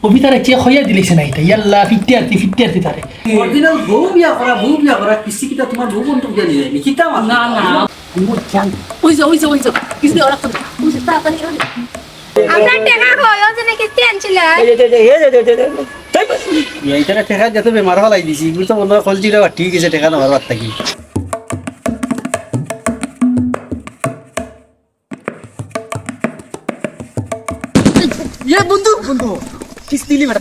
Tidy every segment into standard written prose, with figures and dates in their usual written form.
কবিতারে check হইয়া দিলেছে না এটা ইয়াল্লা ফিফটি আরতি তারে অরিজিনাল বউ বিয়া করা কিস্তি কিটা তোমার বউ বন্ধু দিয়া নিয়ে যায়নি কিতা না না ওই যে কিছু ওরা করে ওই যে তাড়াতাড়ি আমরা টাকা কই ওই জন্য কিস্তি আনছিল এইটা ঠেকা যেতে বেমার হলাই দিছি এগুলো তো মনে হয় কলজিরা ঠিক আছে ঠেকা না মারবার থাকি বন্ধু কিস্তি নিবে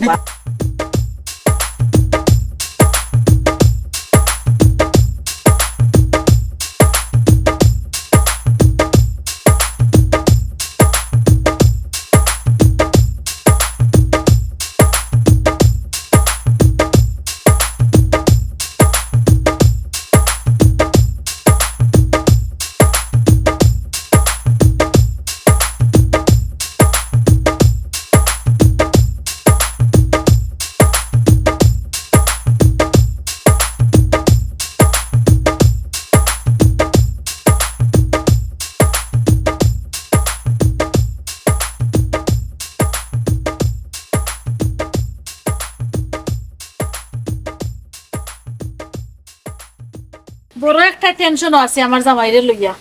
বড় একটা টেনশন আছে আমার জামাইরে লইয়া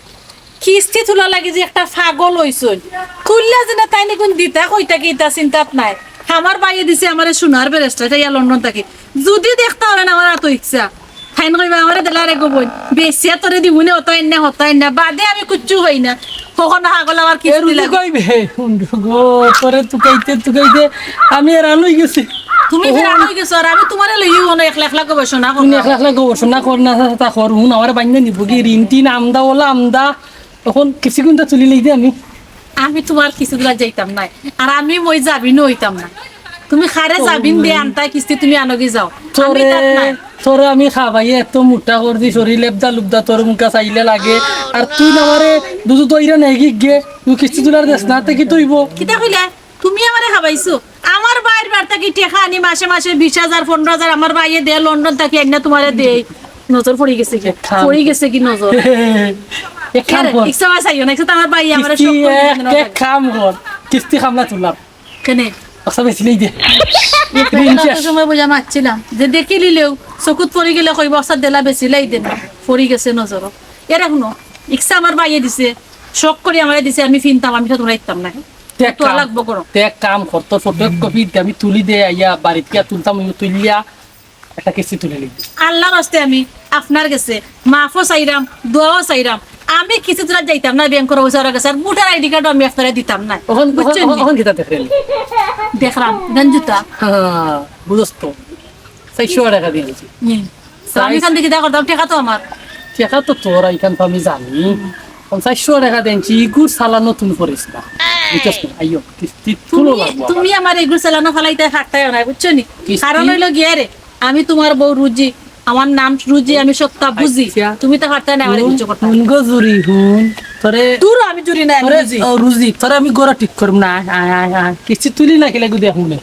কিস্তি তোলা লাগে যে একটা পাগল হইছই তুললা যেন তাই নি কোন দিতা কইতা কি তা চিন্তাত নাই আমার বাইয়ে দিছে আমারে সোনার বেরেস্টা এটা ইয়া লন্ডন থাকি যদি দেখতা হবে না আমার এত ইচ্ছা ফাইন কইবা আমারে দেলারে গবই বেশিয়া তোরে দিবুনে হতাই না বাদে আমি কুচ্চু হই না কখন হাগল আমার কিস্তি লাগে কইবে গো তোরে তুকাইতে আমি আর লই গেছি তুমি ফেরা লই গেছো আর আমি তোমারে লইও না 1 লাখ গবেষণা তুমি 1 লাখ গবেষণা কর না তা কর হুন আমার বাইন্দা নিব কি ঋণ টিন আমদা তখন কিছু গুণটা তুলি লই দে আমি তোমার কিছুগুলা যাইতাম না আর আমি মই যাবি হইতাম না তুমি খারে যাবিন দে আনতাই কিস্তি তুমি আনগি যাও আমি তাত নাই তোরে আমি খাবাই এত মোটা কর দি শরীর লেবদা লুবদা তোর মুখা চাইলে লাগে আর তুই আমারে দুধ দইরা নাই গে তুই কিস্তি তুলার দেস না তে কি তুইব কিতা কইলা তুমি আমারে খাবাইছো আমার বাইর বার থেকে টাকা আনি মাসে 20,000 15,000 আমার বাইয়ে দে লন্ডন থেকে আইনা তোমারে দেই নজর পড়ি গেছে কি নজর এক কাম কর ইচ্ছা চাইও না আমার বাইয়ে আমারে সব এক কাম কর কিস্তি খামলা তুলাম কেনে আচ্ছা বেশি লই দে সময় বোঝা মারছিলাম যে দেখি লিলেও চকুত পড়ি গেলে কইব অসাদ দেলা বেশি লাই দেন পড়ি গেছে নজর এরা শুনো ইচ্ছা আমার বাইয়ে দিছে শখ করে আমারে দিছে আমি ফিনতাম আমি তো তোমরা ইতাম না তো লাগবো করো এক কাম কর তোর ফটো কপি আমি তুলি দে আইয়া বাড়িতে তুলতাম তুলিয়া একটা কিস্তি তুলে লিখবি আল্লাহর রাস্তে আমি আপনার কাছে মাফও চাইরাম দোয়াও চাইরাম আমি কিছু দূর যাইতাম না ব্যাংক করে ওসার কাছে আর মোটার আইডি কার্ড আমি আপনারা দিতাম না ওখান কিতা দেখলেন দেখলাম গঞ্জুতা হ্যাঁ বুঝছ তো 600 টাকা দিয়েছি আমি এখান থেকে দেখা করতাম টাকা তো আমার টাকা তো তোর এখান তো আমি জানি 500 টাকা দেনছি ইগুর সালা নতুন করিস না বুঝছ না আইও কিস্তি তুলো লাগবে তুমি আমার এগুলো চালানো ফেলাইতে থাকতাই না বুঝছো নি কারণ হইলো গিয়ে রে আমি তোমার বউ রুজি আমার নাম রুজি আমি সত্তা বুঝি তুমি তো হারতে না আমারে কিছু করতে হুন গো জুরি হুন তোরে দূর আমি জুরি না রুজি রুজি তোরে আমি গোরা ঠিক করব না আয় কিস্তি তুলি না খেলে গুদে হুনে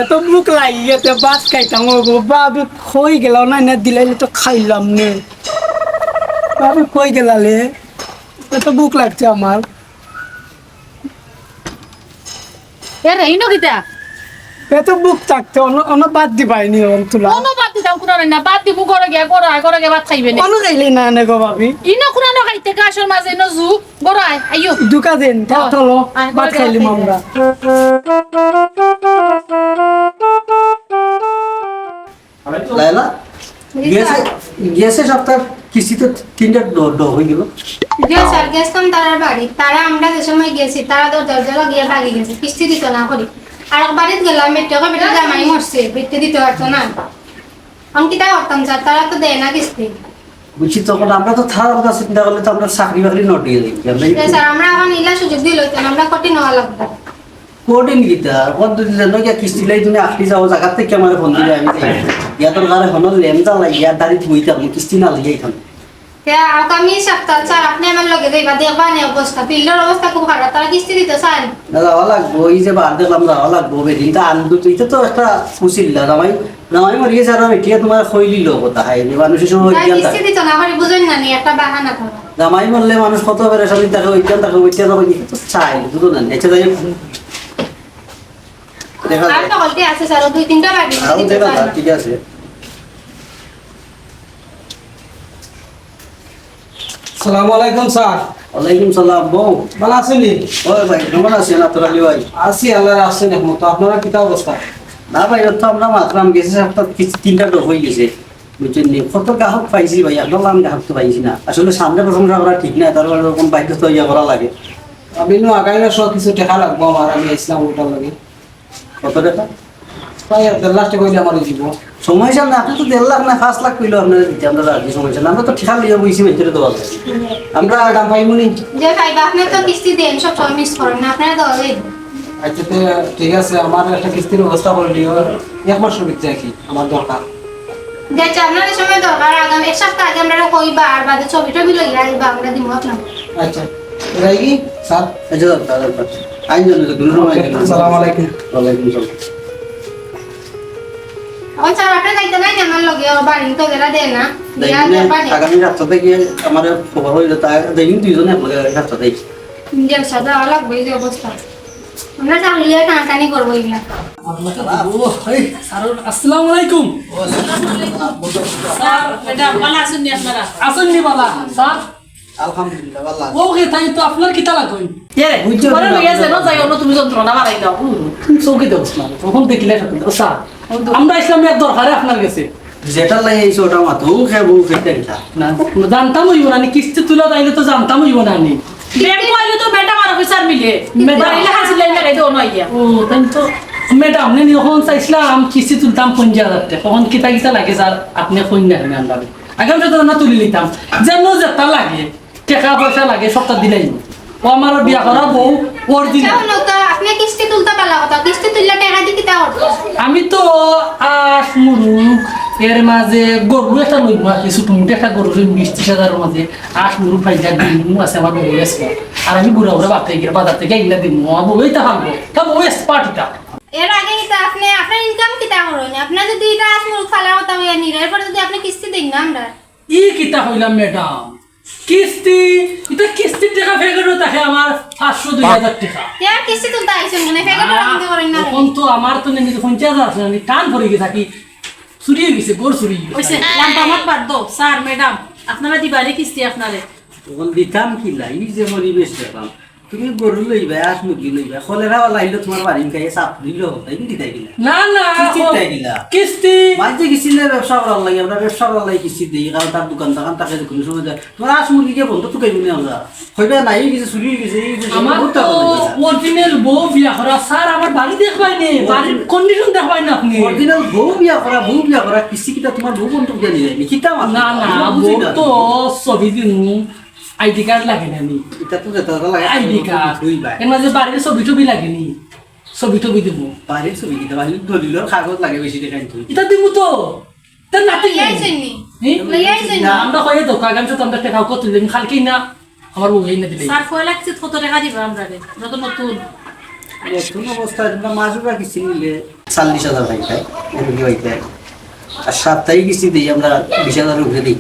এত মুখ লাগি গেছে বাস খাইতাম গো বাবু খই গেল না দিলাইলে তো খাইলাম নে বাবু কই গেলালে এত বুক লাগছে আমার এ রেইনো কিতা এত বুক থাকতে অন্য বাদ দিবাইনি তুলা কোনো বাদ দিতাম কোনো না বাদ দিব করে গে ভাত খাইবে না অন্য খাইলে না নে গো ভাবি ইনো কোনো না খাইতে কাশর মাঝে নজু গড়াই আইও দুকা দেন চলো ভাত খাইলিম আমরা লাইলা গেছে সপ্তাহ কিস্তি তো 3টা হয়ে গেল স্যার গেছিলাম তারার বাড়ি তারা আমরা যে সময় গেছি তারা দরজা লাগিয়ে ভাগি গেছে কিস্তি দিত না করি আর বাড়িতে গেলাম বেটা জামাই মরছে বেটে দিতে পারতো না আমি কিতা করতাম স্যার তারা তো দেয় না কিস্তি বুঝছি তখন আমরা তো থানার কথা চিন্তা করলে তো আমরা চাকরি বাকরি নটিয়ে দিই স্যার আমরা এখন ইলা সুযোগ দিল আমরা কঠিন হওয়া লাগবে কোডিন গীতা পদ্ধতি জানো কি কিস্তি লাই তুমি আখরি যাও জায়গা থেকে আমার ফোন দিলে আমি যাই ইয়া তোর গারে হনল লেমজা লাগিয়া দাড়ি ধুইতা কিস্তি না লাগিয়ে এখানে আগামী সপ্তাহ স্যার আপনি আমার লগে যাইবা দেখবা নি অবস্থা বিল্ডের অবস্থা খুব খারাপ তারা কিস্তি দিতে চান না যাওয়া লাগবো এই যে বার দেখলাম যাওয়া লাগবো বেদিনটা আনন্দু তুই তো একটা খুশিল্লা জামাই জামাই মরে গেছে আর এটা তোমার কই দিল কথা হাই মানুষের সময় তাই জ্ঞান কিস্তি থাকে দিত না করে বুঝেন না নি একটা বাহানা ধরো জামাই মরলে মানুষ কত পেরেশানি থাকে ওইখান থাকে ওইটা তো চাই দুটো না এসে যাই দেখা আর যায় তো হলতে আছে স্যার 2-3টা বাড়ি আরো দিতে দেখা পারে যায় না। ঠিক আছে আসসালামু আলাইকুম স্যার ওয়ালাইকুম সালাম বউ ভালো আছেন ওই ভাই কেমন আছেন আপনার আলী ভাই আছি আল্লাহর আছেন একমত আপনারা কিতা অবস্থা না ভাই তো আমরা মাত্রাম গেছে একটা কিছু তিনটা ডব হয়ে গেছে বুঝছেন নি কত গ্রাহক পাইছি ভাই একদম আমি গ্রাহক তো পাইছি না আসলে সামনে প্রশংসা করা ঠিক না তার কারণে এরকম বাইক তো ইয়া করা লাগে আমি নো আগামী মাসে কিছু টাকা লাগবো আমার আমি ইসলাম ওটার লাগে কত টাকা প্রায় 1.5 লাখ টাকা হইলে আমার দিব সময় চান না আপনি তো 1.5 লাখ না 5 লাখ কইলো আপনার দিতে আমরা রাজি সময় চান আমরা তো ঠিকা লিয়ে বইছি মেট্রে তো বলতে আমরা দাম পাইমুনি যে পাইবা আপনি তো কিস্তি দেন সব সময় মিস করেন না আপনারা তো দেন আচ্ছা তো ঠিক আছে আমার একটা কিস্তির ব্যবস্থা করে দিও 1 মাসের ভিতরে কি আমার দরকার যে আপনাদের সময় দরকার আগামী এক সপ্তাহ আগে আমরা কইবা আর বাদে ছবিটা বিলো আইবা আমরা দিব আপনাকে আচ্ছা এটাই কি স্যার আচ্ছা দাদা আইন জন্য তো দুটো সময় আসসালামু আলাইকুম ওয়ালাইকুম সালাম এখন স্যার আপনি যাইতে নাই না আমার লগে বাড়ি তো গেলা দেন না দিয়া দেখুন দেবা দেন আগামী রাস্তা থেকে আমার খবর হইলো তা দেখুন দুইজনে আপনাকে রাস্তা থেকে যে সাদা আলাগ বই যে অবস্থা আমরা চালিয়ে টানাটানি করবো এগুলা আসসালামু আলাইকুম স্যার ম্যাডাম ভালো আছেন নি আপনারা আসুন নি বালা স্যার আলহামদুলিল্লাহ ভালো ও কে তাই তো আপনার কিতা লাগবে কে পরে লইয়া যাই না যাই অন্য তুমি যন্ত্রণা বাড়াই দাও চৌকি দেবো না তখন দেখিলে স্যার আমরা ইসলামের দরকারে আপনার গেছে যেটা লাগে এই ওটা মাত্র খেয়ে খেতে গেলা না জানতাম হইব না কিস্তি তুলা তাইলে তো জানতাম হইব না নি ব্যাংক আইলে তো ম্যাডাম আর অফিসার মিলে ম্যাডাম। বাড়িলে হাসি লাইন লাগাই দাও না ইয়া ও তাই তো ম্যাডাম আপনি যখন চাইছিলাম কিস্তি তুলতাম 50,000 টাকা তখন কিতা কিতা লাগে স্যার আপনি কই না আমরা আগামী সপ্তাহে না তুলি নিতাম যেন যেটা লাগে টাকা পয়সা লাগে সপ্তাহ দিলাই ও আমার বিয়া করা বউ অরিজিনাল চাও নৌকা আপনি কিস্তি তুলতে পারলা কথা কিস্তি তুললে টাকা দিয়ে কিতা করতো আমি তো আশ মুরুখ এর মাঝে গরু একটা লইব আর কিছু টুমুটে একটা গরু লইব 20,000 মাঝে আশ মুরুখ ফাইজা দিন আছে আমার বউ আছে আর আমি বুড়া বুড়া বাপ থেকে বাজার থেকে এগুলা দিন আমার বউই তা হালবো তা বউ পার্টিটা এর আগে কিতা আপনি আপনার ইনকাম কিতা করেন আপনার যদি এটা আসমুল ফালা কথা হইয়া নিরে এরপর যদি আপনি কিস্তি দেন না আমরা ই কিতা হইলাম ম্যাডাম কিস্তি এটা কিস্তির টাকা ফেরত থাকে আমার 500-2,000 টাকা ইয়ার কিস্তি তুলতে আইছেন কেন ফেগাটা রাখতে করেন না তখন তো আমার তো নেই 50,000 আছে আমি টান ভরে গেছে থাকি চুরিয়ে গেছে গোর চুরিয়ে ওইসে লাম্পা মাত বাদ দাও স্যার ম্যাডাম আপনারা দিবারে কিস্তি আপনারে তখন দিতাম কি লাই যে পরিবেশ দেখলাম তুমি গরু লইবা আস মুরগি লইবা কলেরা লাইলে তোমার বাড়ি খাইয়ে চাপ দিল তাই কি দিতাই দিলা না না কিস্তি ও- দেয় দিলা। কিস্তি মাঝে কিস্তিলে ব্যবসা করার লাগে আমরা ব্যবসা করার লাগে কিস্তি দিই কারণ তার দোকান তখন তাকে কোনো সময় যায় তোমার আস মুরগিকে বন্ধ তো কেমনি আমরা হইবে নাই কিছু চুরি গেছে এই গেছে, আমার বহুত তো টাকা লইছে। অরিজিনাল বউ বিয়া করা স্যার আমার বাড়ি দেখবাই নে বাড়ির কন্ডিশন দেখবাই না আপনি অরিজিনাল বউ বিয়া করা কিস্তি কিটা তোমার বউ বন্ধ দিয়ে নিয়ে যায়নি কিতা মাথা? না না আমরা বউ বুঝি না। তো ছবি দিন আইডি কার্ড লাগে না নি এটা তো যেটা লাগে আইডি কার্ড হইবা এর মাঝে বাড়ির ছবি টবি লাগে নি ছবি টবি দিব বাড়ির ছবি কিটা বাড়ির দলিলের কাগজ লাগে বেশি দেখাই তুই এটা দিব তো তার নাতি লইয়া আইছেন নি হি? লইয়া আইছেন না নি আমরা কয়ে তো আগামী তো আমরা টাকা কত দিলাম কালকে না আমার বউ এই না দিলে স্যার কয় লাগছে কত টাকা দিবা আমরা রে আমরা তো নতুন নতুন অবস্থায় তোমরা মাসুরা কিস্তি নিলে 40,000 ভাই খাই এমনি হইতে আর 7 তারিখ কিস্তি দিই আমরা 20,000 উপরে দিই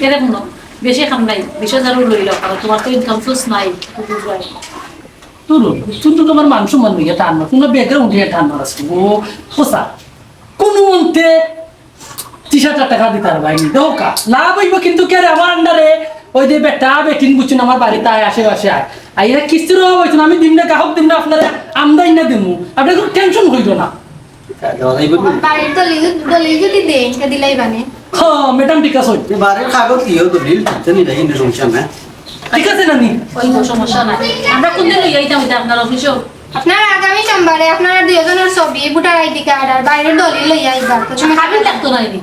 এরে শুনো বেশি খাম নাই 20,000 লই লও কারণ তোমার তো ইনকাম সোর্স নাই বুঝবাই তুই তোমার মান সম্মান হইয়া টান না তোমার ব্যাকগ্রাউন্ড হইয়া টান আছে ও পোসা কোন মন্তে 30,000 টাকা দিতে পারবাই নি দৌকা লাভ হইব কিন্তু কে রে আমার আন্ডারে ওই যে বেটা বেটিন বুঝছেন আমার বাড়িতে আয় আশেপাশে আয় আইরা কিস্তির অভাব হইতো না আমি দিম না গ্রাহক দিম না আপনারা আমদাই না দিমু আপনার কোনো টেনশন হইল না বাড়ির দলিল যদি দেন কে দিলাই বানে হ্যাঁ ম্যাডাম ঠিক আছে বাড়ির কাগজ দিও দলিল জানি না হিন্দু সমস্যা না ঠিক আছে নানি ওই সমস্যা নাই আমরা কোন দিন লই আইতাম এটা আপনার অফিসেও আপনার আগামী সোমবারে আপনারা দুজনের ছবি ভোটার আইডি কার্ড আর বাইরের দলিল লইয়া আইবা তো তুমি খাবেন লাগতো না নি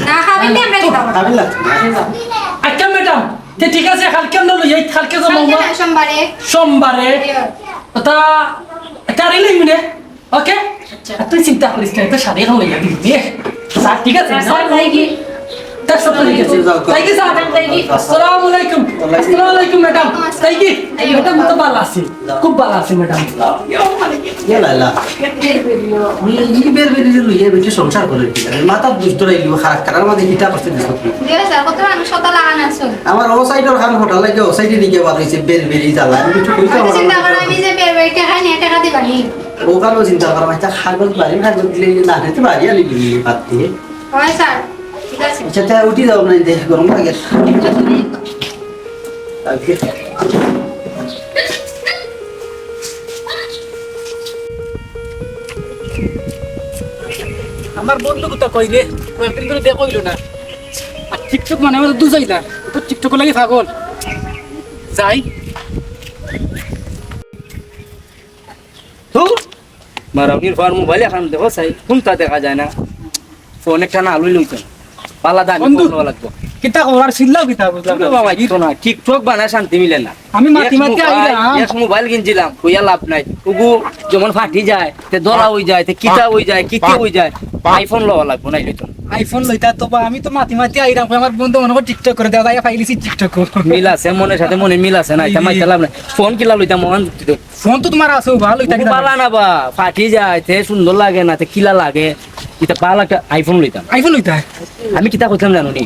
না খাবেন না আমরা দিতে পারবো খাবি লাগছে না আচ্ছা ম্যাডাম ঠিক আছে কালকে আমরা লই কালকে যাবো কালকে না, সোমবারে সোমবারে তা তারই লই মিনে ওকে আচ্ছা। তুই চিন্তা করিস না তো শাড়ি এখন লইয়া দিবি স্যার ঠিক আছে স্যার যাই কি তার সব ঠিক আছে তাই কি স্যার আসসালামু আলাইকুম আসসালামু আলাইকুম ম্যাডাম তাই কি ম্যাডাম তো ভালো আছে খুব ভালো আছে ম্যাডাম ইয়া লালা ই বের বের লইয়া বেটি সংসার করে কি মাথা দুষ্ট রাইলি খারাপ কারার মাঝে কিতা করতে দিছ তুমি দিয়ে স্যার কত মানুষ সতা লাগান আছো আমার ও সাইডের খান হোটেল লাগে ও সাইডে দিকে বাড়াইছে বের বেরি জ্বালা আমি কিছু কইতে আমি চিন্তা আমার করি আমি যে বের বের টাকা নিয়ে টাকা দিবানি ও কারো চিন্তা করা মাইতা খাগজ বাড়ি খাগজ দিলে না হতে বাড়ি আলি বাদ দিয়ে হয় স্যার ঠিক আছে আচ্ছা তা উঠি যাও না দেখ গরম লাগে আমার বন্ধু কোথা কই রে কয়েকদিন ধরে দেখ কইলো না আর টিকটক মানে আমার দু যাই না তো টিকটক লাগি পাগল যাই তো মারাউনির ফার মোবাইল এখন দেখো চাই কোনটা দেখা যায় না ফোন একটা না আলুই লইতো পালা দামি বন্ধু। ফোন লাগতো কিতা করার চিল্লাও কিতা বুঝলাম না বাবা ই তো না টিকটক বানায় শান্তি মিলে না আমি মাতি মাতি আইলাম। এক মোবাইল কিনছিলাম কইয়া লাভ নাই ওগু যেমন ফাটি যায় তে দলা হই যায় তে কিতা হই যায় কিতে হই যায় আইফোন লওয়া লাগবো না লইতো আইফোন লইতা তো বা আমি তো মাতি মাতি আইলাম আমার বন্ধু মনে করে টিকটক করে দেওয়া ফাইলিছি টিকটক মিল আছে মনের সাথে মনে মিল আছে না এটা মাইতে লাভ নাই ফোন কিলা লইতা মহান দিত ফোন তো তোমার আছে ভালো লইতা কিতা পালা না বা ফাটি যায় তে সুন্দর লাগে না তে কিলা লাগে এটা পালা একটা আইফোন লইতাম আইফোন লইতা আমি কিতা কইতাম জানো নি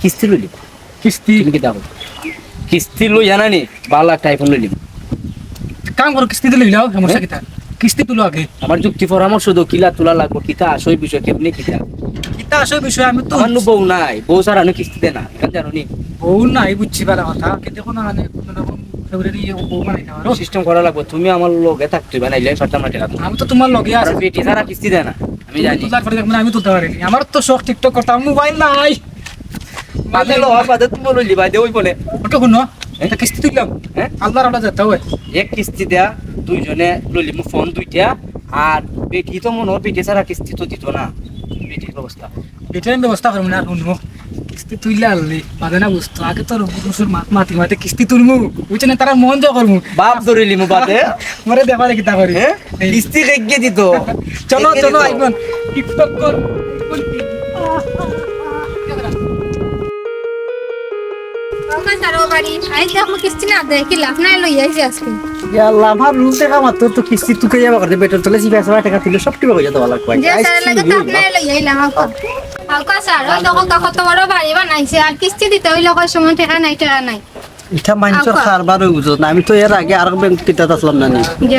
কিস্তি লইলি কিস্তি তুমি কিতা কই কিস্তি লই জানা নি 12 লাখ আইফোন লইলি কাম করো কিস্তিতে লইলাও সমস্যা কিতা কিস্তি তুলো আগে আমার যুক্তি পরামর্শ দো কিলা তোলা লাগবো কিতা আসই বিষয় কেমনি কিতা কিতা আসল বিষয় আমি তো আমার নু বউ নাই বউ সারা আনু কিস্তি দে না কেন জানো নি বউ নাই বুঝছি পারা কথা কিন্তু কোনো মানে কোনো রকম ফেব্রুয়ারি বউ বানাই না আরো সিস্টেম করা লাগবো তুমি আমার লগে থাকতে বানাইলে পারতাম না টাকা আমি তো তোমার লগে আর আছি বেটি সারা কিস্তি দে না আমি জানি তুলার পরে দেখবেন আমি তুলতে পারিনি আমার তো শখ টিকটক করতাম মোবাইল নাই বাদে লো বাদে তুমি লইলি বাদে ওই বলে ওটা শুনো এটা কিস্তি তুললাম হ্যাঁ আল্লাহর আল্লাহ যেতে হয় এক কিস্তি দেয়া দুইজনে লইলি মু ফোন দুইটা আর বেটি তো মনে হয় বেটি সারা কিস্তি তো দিত না বেটির ব্যবস্থা এটার ব্যবস্থা করবো না শুনবো কিস্তি তুললে আনলি বাদে না বুঝতো আগে তো মাতি মাতি কিস্তি তুলমু বুঝছে না তারা মন যা করবো বাপ ধরিলি মু বাদে মরে দেখা দেখি তা করি হ্যাঁ কিস্তি রেগে দিত চলো রেগে চলো দিত। আইবন টিকটক কর ওমা স্যার ও বাড়ি আই দেখো কিস্তি না দেয় কি লাভ নাই লই আইছি আজকে ইয়াল্লা আমার রুল টাকা মাত্র তো কিস্তি তুকে যাবা করতে বেটার তলে জিবে 100 টাকা দিলে সব টিবা হয়ে যাওয়া লাগবে যে স্যার লাগে তো আপনি লই আইলাম আউকা স্যার ওই দেখো কত বড় বাড়ি বানাইছে আর কিস্তি দিতে ওই লোকের সময় টাকা নাই এটা মানুষের আউকা। খারবার বুঝো না আমি তো এর আগে আর ব্যাংক কিতাত আসলাম না নি যে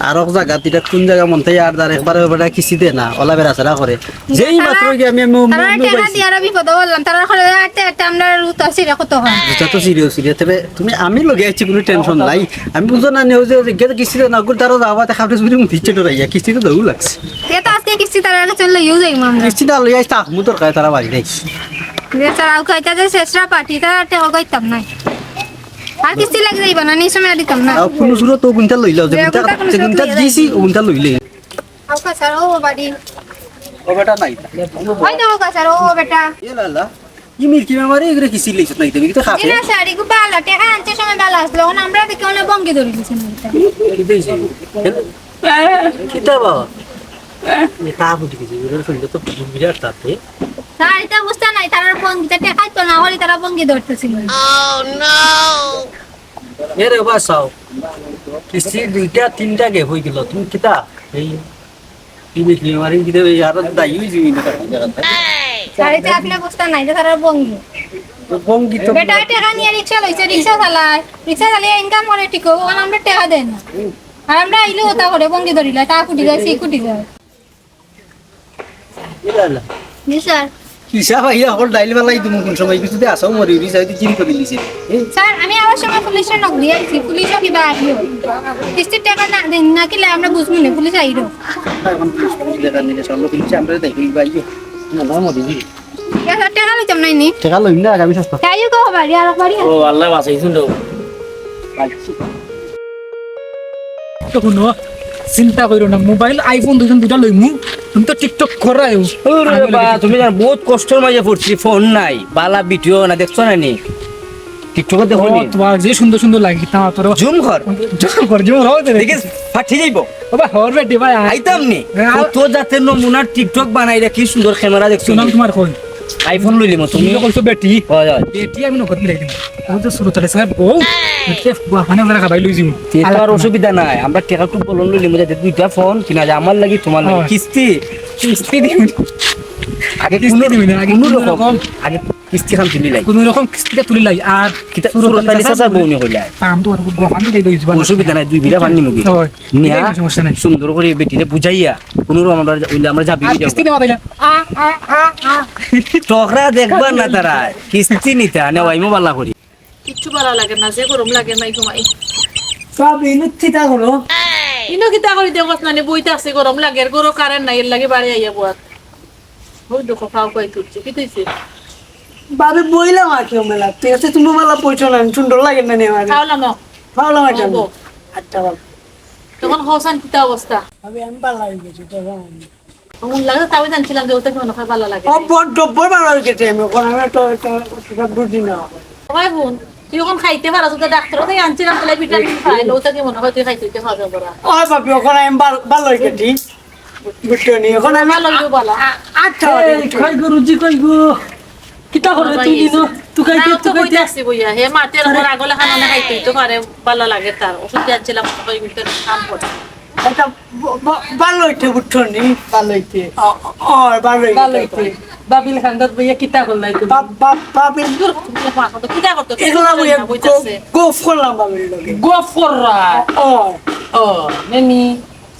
আর এক জায়গা এটা কোন জায়গা মনতে আর দার একবার বেটা কিস্তি দে না ওলা বেরাছাড়া করে যেই মাত্র গিয়ে আমি তারা টাকা দিয়ে আর বিপদ বললাম তারা করে আটতে আমরা রুত আসি রেখো তো হয় এটা তো সিরিয়াস সিরিয়াস তবে তুমি আমি লগে আছি কোনো টেনশন নাই আমি বুঝো না নেও যে গেতে কিস্তি না গুল তারও যাওয়া দেখা আপনি শুনি মুতিছে তো রাইয়া কিস্তি তো দৌ লাগছে এটা আজকে কিস্তি তারা আগে চলে ইউজ আইম আমরা কিস্তি না লই আইতা মুতর কায় তারা বাড়ি নাই যে স্যার আউকা এটা যে শেষরা পার্টি তারা টাকা গাইতাম নাই আর কিস্তি লাগে যাইবা না নিয়ে সময় দিতাম না আর কোনো সুরত তো গুনটা লইলাও যে গুনটা দিছি গুনটা লইলে আউকা স্যার ও বাড়ি ও বেটা নাই ওই দেখো স্যার ও বেটা এ লালা ই মিরকি মামারে এগুলো কিস্তি লইছ নাই তুমি তো খাবে এনা শাড়ি গো বালা টাকা আনতে সময় বালা আসলো এখন আমরা দেখে অনেক বঙ্গি ধরে দিয়েছেন কিতা বাবা তা বুঝি কিছু এর ফলে তো বিরাট তাতে স্যার এটা বুঝতে নাই তারা বঙ্গিটা টাকা তো না হলে তারা বঙ্গি ধরতেছিল এরে বাসাও কিস্তি দুইটা তিনটা গে হই গেল তুমি কিতা এই কি মিরকি মামারে কিতা আর দাই হই যাবি না স্যার এটা আপনি বুঝতে নাই যে তারা বঙ্গি তো বঙ্গি তো বেটা টাকা নিয়ে রিক্সা লইছে রিক্সা চালায় ইনকাম করে ঠিক এখন আমরা টাকা দেয় না আর আমরা আইলে ওটা করে বঙ্গি ধরিলা টাকা কুটি যায় সেই কুটি যায় লালা জি স্যার হিসাব আইয়া হল ডাইল বেলাই তুমি কোন সময় কিছুতে আসাও মরি উড়ি যাইতে চিন করে দিছে স্যার আমি আবার সময় পুলিশের নক দিয়ে আইছি পুলিশও কিবা আইলো কিস্তির টাকা না দেন না কিলে আমরা বুঝবো না পুলিশ আইলো এখন পুলিশ দেখা নিলে সব লোক কিছু আমরা দেখি বাইও না মরি দি স্যার টাকা লইতাম নাই নি টাকা লইম না আগামী সপ্তাহ তাইও কো বাড়ি আর বাড়ি ও আল্লাহ বাঁচাইছুন তো তো শুনো চিন্তা করো না মোবাইল আইফোন দুটা লইমু তুমি তো টিকটক করায়ও ওরে বা তুমি জানো বহুত কষ্টের মাঝে পড়ছি ফোন নাই বালা ভিডিও না দেখছো না নি টিকটক দেখো নি তোমার যে সুন্দর সুন্দর লাগে তা তোর জুম কর জুম রাও দে দেখিস ফাটি যাইবো বাবা হর বেটি ভাই আইতাম নি হ্যাঁ। কত জাতের নমুনার টিকটক বানাই রে কি সুন্দর ক্যামেরা দেখছো সুনাম নি? তোমার কই আইফোন লইলি মো তুমি তুমি কইছো বেটি হয় হয় বেটি আমি নগদ মিলাই দিম আমি তো শুরু চলে স্যার বউ মানে আমরা খাবাই লই যাম আর অসুবিধা নাই আমরা টাকা একটু বলন লইলি মধ্যে দুইটা ফোন কিনা যায় আমার লাগি তোমার লাগি হয়। কিস্তি কিস্তি দিম আগে কিস্তি দিবি না, আগে কোনো কোনো রকম রকম। আগে কিস্তি খান তুলি লাই কোন রকম কিস্তিটা তুলি লাই আর কিতা শুরু সুরত আলী করলে চাচা বউনি হইলা পাম তো আর গোহান দিলে লই যাবা অসুবিধা নাই দুই বিলা পানি মুগি হয়। নিয়া কোনো সমস্যা নাই। সুন্দর করে বেটিরে বুঝাইয়া কোনো রকম আমরা যাবি আর কিস্তি নেওয়া তাই না টকরা দেখবার না তারা কিস্তি নিতে নেওয়াইমো বালা করি কিচ্ছু ভালো লাগে না যে গরম লাগে নাই ঘুমাই সব ইনুত্থিতা হলো ইনো কিতা করি দেখ মানে বইতে আছে গরম লাগে আর গরো কারেন্ট নাই এর লাগে বাড়ি আইয়া বুয়াত ওই দেখো খাও কই তুলছে কি তুইছে বাবে বইলাম আর কেউ মেলা ঠিক আছে তুমি মেলা পয়সা না সুন্দর লাগে না নেওয়ার খাওলাম না ভালো লাগে হবো। আচ্ছা ভালো তখন হোসান কিতা অবস্থা আমি ভালো লাগে গেছি তখন মন লাগে তাও জানছিলাম যে ওটা কেমন ভালো লাগে বড্ড ভালো লাগে আমি ওখানে আমি তো সব বুঝি না ভাই বোন তুই এখন খাইতে পারো তো ডাক্তার থেকে আনছিলাম তাহলে ভিটামিন খাই ওটা কেমন হয় তুই খাইতে খাওয়া যাবে না ওই বাপি ওখানে আমি ভালো লাগে ঠিক বুঝতে নি ওখানে আমি ভালো লাগবে বলা আচ্ছা কই গো রুজি কই গো কিতা করে তুই দিনো তুই না, কাইতে তো তুই বইতে কাইতে আসছি বইয়া হে মাতের ওপর আগলে খানা খাইতে তো পারে ভালো লাগে তার ওষুধ দিয়েছিলাম ওই ভিতরে কাম করে এটা ভালো হইতে বুঝছো নি ভালো হইতে ও ভালো ভালো হইতে হইছে বাবিল খান্দাত বইয়া কিতা করলাই তুমি বাপি কিটা করতো এগুলা বইতে আছে গোফ করলাম বাবির লগে গফররা ও ও নেনি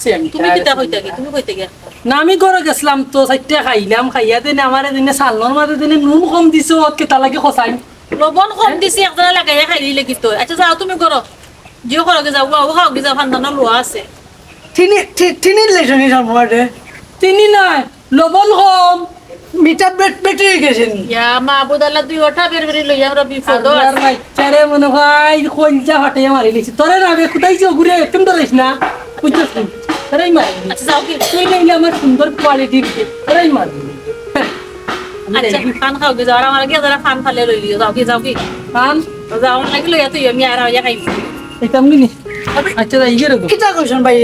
সেম তুমি কিটা কইতে কি তুমি কইতে গিয়া না আমি ঘরে গেছিলাম তো চারটা খাইলাম খাইয়া দিনে আমার দিনে সালনের মাঝে দিনে নুন কম দিছো কেতা লাগে খসাই লবণ কম দিছি একজনে লাগাইয়া খাই দিলে কি তো আচ্ছা যাও তুমি করো জিও করো যাও বাবু খাও কি যাও ফান্দানো লোয়া আছে তিনি লেছনি সম্ভবতে তিনি নাই লবণ কম মিটা বেটে গেছেন ইয়া মা বুদাল্লা দুই ওঠা বের বের লই আমরা বিপদ আর নাই চারে মনে হয় কইলজা হাটে মারি লিছি তোরে না বে কুতাইছো ঘুরে তুমি ধরিস না বুঝছিস তোরাই মারি আচ্ছা যাও কি তুই নাইলে আমার সুন্দর কোয়ালিটি তোরাই মারি আচ্ছা খান খাও কি যাও আর আমার গিয়ে যারা খান ফালে লই লিও যাও কি কান যাও লাগি লইয়া তুই আমি আর ইয়া খাইছি এটা মিনি আচ্ছা যাই গেরে গো কিটা কইছেন ভাই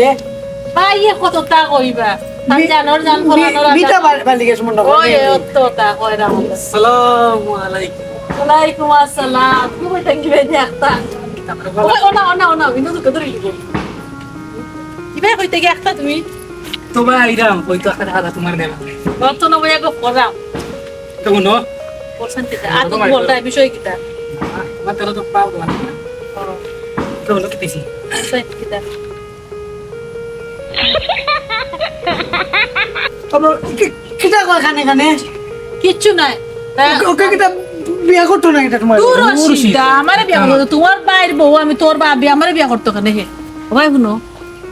ভাই এ কত তা কইবা তার জানোর জান ফলানোর মিটা বালি গেছ মন্ডা ওই অত তা কইরা আমাদের আসসালামু আলাইকুম ওয়ালাইকুম আসসালাম তুমি কইতে কি বেদে একটা ওনা বিন্দু তো কদরি লিবো কিবা কইতে কি একটা তুমি তো ভাই আইরাম কই তো একটা হাতা তোমার দেব কত না বইয়া গো পড়া কেমন ন পছন্দ কিটা আর তো বলটা বিষয় কিটা মাত্র তো পাও না কেমন কি দিছি কিটা তোমরা কিটা কয় খানে কিচ্ছু নাই ওকে কিটা বিয়া করতো না এটা তোমার দূর রশিদা আমারে বিয়া করতো তোমার বাইর বউ আমি তোর বাবি আমারে বিয়া করতো কেন হে ভাই শুনো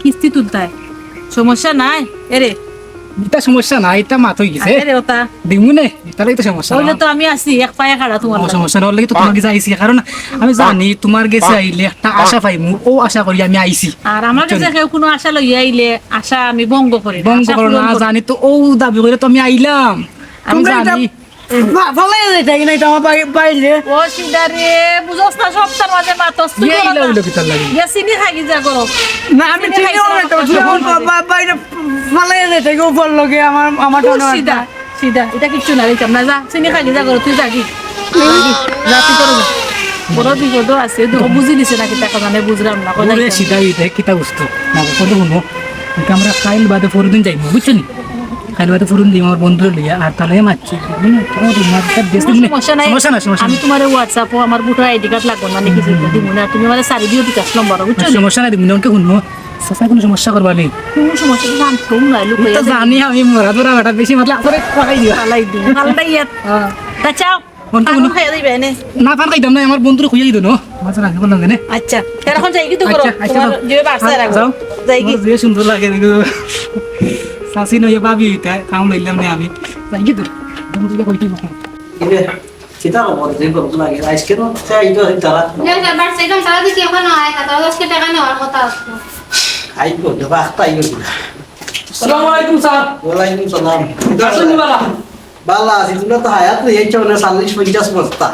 কিস্তি তুলতায় সমস্যা নাই এরে এটা সমস্যা না এটা মাত হই গেছে আরে ওটা দিমু নে তাহলে তো সমস্যা ওইলে তো আমি আছি এক পায়ে খাড়া তোমার আমার লগে। সমস্যা না হলে তো তোমার কাছে আইছি কারণ আমি জানি তোমার কাছে আইলে একটা আশা পাইমু ও আশা করি আমি আইছি আর আমার কাছে কেউ কোনো আশা লইয়া আইলে আশা আমি ভঙ্গ করি না, বন্ধ আশা করো পূরণ না করি। জানি তো ও দাবি করে তো আমি আইলাম আমি তোমরা এটা জানি ভালো যাইতা কিনা এটা আমার বাইরে ও সিদারে বুঝছ না সপ্তাহ মাঝে মাতস তুই ইয়ে ইলা হইলো কি তার লাগে ইয়া চিনি খাগি যা করো না আমি চিনিও না তো বাইরে ভালো যাইতা কেউ বল লগে আমার তুই সিধা সিধা এটা কিচ্ছু না রেখাম না যা চিনি খাগি যা করো তুই যাগি যা তুই করো যা। বড় বিপদ আছে দুঃখ বুঝি দিছে নাকি টাকা জানে বুঝলাম না কই ওরে যাইতাম। সিধা হইতে কিতা বুঝতো না কত শুনো আমরা খাইল বাদে ফরদিন যাইবো বুঝছো নি খাইল বাদে ফরদিন দিই আমার বন্ধুরে লইয়া আর তাহলে মারছি সমস্যা নাই সমস্যা না সমস্যা আমি তোমার হোয়াটসঅ্যাপও আমার বুটো আইডি কার্ড লাগবে না নাকি দিব না তুমি মানে সারি দিও বিকাশ নম্বর বুঝছো নি? সমস্যা নাই দিবি না শুনবো সসাই কোনো সমস্যা করবা নেই কোনো সমস্যা নেই জানতো না লুকাই তো জানি আমি মরা ধরা বেটা বেশি মাতলা করে পাকাই দিও আলাই দিই আলাই ইয়াত তা চাও কোনটা কোন কোন খাই দিবে নে না পান খাইতাম না আমার বন্ধুরে খুঁজে দিত নো মাছ রাখি বললাম জানে আচ্ছা এখন যাই কি তো করো তোমার যে বাসা রাখো যাও যাই কি যে সুন্দর লাগে দেখো সাসি নয় ভাবি এটা কাম লইলাম না আমি যাই কি তোর বন্ধুকে কইতে বললাম সেটা খবর যে করতে লাগে আজকে তো চাইতো তারা এবার সেরকম তারা দিকে ওখানে আয় না তারা আজকে টাকা নেওয়ার কথা আসতো আইবো দেবা আখতা আইবো আসসালামু আলাইকুম স্যার ওয়ালাইকুম সালাম আসুন বাবা বালা আছি তোমরা তো হায়াত নেই এই চলে 40-50 বস্তা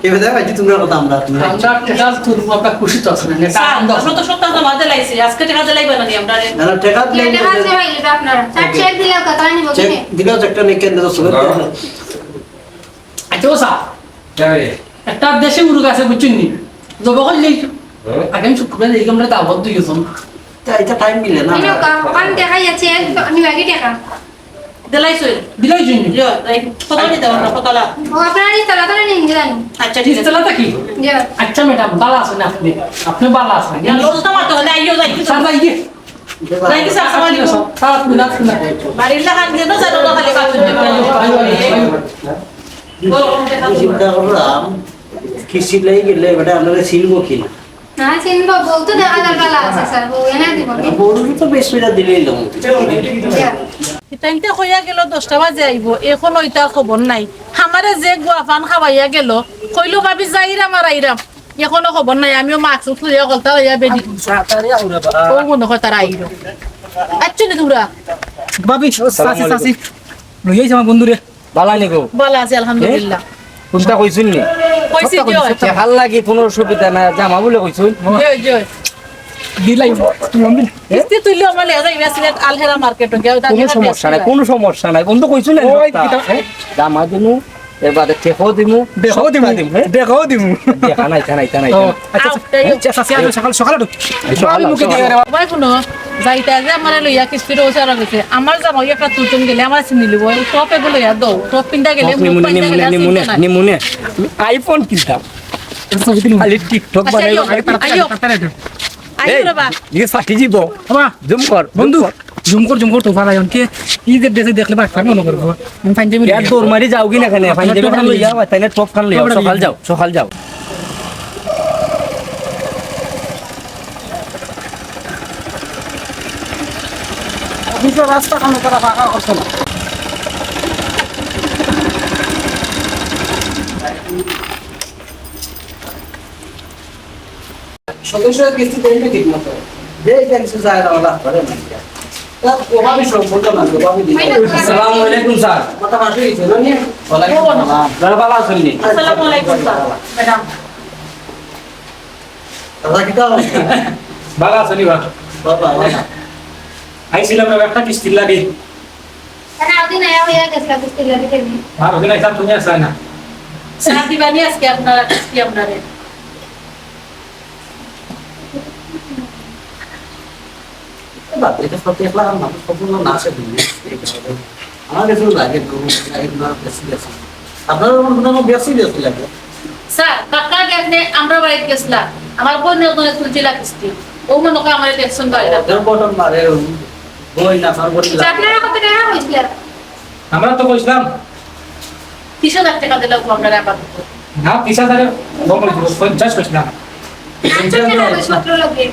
কেবে দেখা যাচ্ছে তোমরা কথা আমরা আমরা টেকাল তুই বাবা খুশি তো আছেন না আমরা তো সপ্তাহ মাঝে লাইছি আজকে টাকা দিলাই বানানি আমরা রে না টাকা টাকা আছে ভাই আপনারা 60 দিলে কথা নিব চেক কিনে দিলো একটা নেকেন দাও সুগত আচ্ছা ও স্যার যাবে একটা দেশে উরুক আছে বুঝছেন নি জব করলে আগামী শুক্রবার এই আমরা দাওয়াত দিয়েছেন এটা টাইম মিলে না ইনো কাম দেখা যাচ্ছে নিবাগি দেখা দিলাইছো দিলাই জন্য কত দিতে পারো কতলা ও আপনারা এই তাড়াতাড়ি নিয়ে যান আচ্ছা ঠিক আছে ইস্তলাটা কি জি আচ্ছা ম্যাডাম ভালো আছেন আপনি আপনি ভালো আছেন লোক তো মাতো হলে আইও যাই স্যার ভাই গিয়ে যাই কি স্যার আসসালামু আলাইকুম স্যার আপনি রাখুন না বাড়ির লাগান দিয়ে না জানো না খালি কাজ চিন্তা করলাম কিস্তি লাই গেলে এবারে আমরা চিনবো কিনা না চিনব বলতো দেখা যার বেলা আছে স্যার ও এনে দিব বলবি তো বেশ পেটা দিলেই লোক টাইমটা হইয়া গেল 10টা বাজে আইব এখন ওইটা খবর নাই আমারে যে গুয়াফান খাওয়াইয়া গেল কইলো ভাবি যাইরাম আর আইরাম এখনো খবর নাই আমিও মাস্ক তুলিয়া গলতা হইয়া বেডি ও মনে হয় তারা আইল আচ্ছা নি তোমরা ভাবি সাসি সাসি লই আইছে আমার বন্ধুরে বালা নিগো ভালো আছে আলহামদুলিল্লাহ কোনটা কইছুন নি কইছি জয় ভাল লাগি কোনো অসুবিধা না জামা বলে কইছুন জয় জয় দিলাই তুমি কিস্তি তুইলে আমার লেগা যাইবা সিলেট আলহেরা মার্কেটে গিয়া কোনো সমস্যা নাই বন্ধু কইছুন না ওই কিতা, জামা দিমু এবারে টেকো দিমু দেখাও দিমু দেখাও দিমু দেখা নাই নাই ও আচ্ছা আচ্ছা সাসি আলো সকাল সকাল উঠ ভাবি মুখে দিয়ে রে ভাই শুনো যাইতা যে আমারে লইয়া কিস্তির ওসারা গেছে আমার জামাই একটা তুলতুন গেলে আমার চিনি লিব টপ এগুলো লইয়া দাও টপ পিন্ডা গেলে মুখ পাইন্দা গেলে নিমুনে আইফোন কিনতাম খালি টিকটক বানাইবো আইও রে বা ইয়ে ফাটি যাব বাবা জুম কর বন্ধু জুম কর তো ভালো অনকে ই যে দেশে দেখলে বাক ফান মনে করব আমি ফাইন যাবি ইয়ার দৌড় মারি যাও কি না এখানে পাঞ্জাবি খান লইয়া তাইলে টপ খান লইয়া সকাল যাও অফিসের রাস্তা কাম করা ফাঁকা করছো না সদস্যের কিস্তি দেবে ঠিক মতো যে কিছু যায় না ওলা করে না তার প্রভাবই সব বলতো না প্রভাবই দিই আসসালামু আলাইকুম স্যার মাথা মারতে গেছে না নিয়ে ওয়ালাইকুম আসসালাম দাদা ভালো আছেন নি আসসালামু আলাইকুম ম্যাডাম দাদা কি দাও ভালো আছেন বা বাবা আইছিলাম একটা কিস্তি লাগি এখানে আদিন আয়া হইয়া গেছে কিস্তি লাগে কেন আর ওখানে আইতাম তুমি আসা না স্যার দিবানি আজকে আপনারা কিস্তি আপনারে বাবা এটা সত্যি একলা না সম্পূর্ণ না আসে দিলে আমার কাছে লাগে না বেশি বেশি আপনার মনে বেশি বেশি লাগে স্যার কাকা গেছে আমরা বাড়িতে গেছিলাম আমার বোন ওখানে তুলছিল কিস্তি ও মনে করে আমার দেখছেন বাইরে ওদের বটন মারে বই না ফার বলি আপনারা কত টাকা হইছিল আমরা তো কইছিলাম 30,000 টাকা দিলাম আপনারা আপাতত না 30,000 বমল 50 কইছিলাম আচ্ছা কেন কাগজপত্র লাগে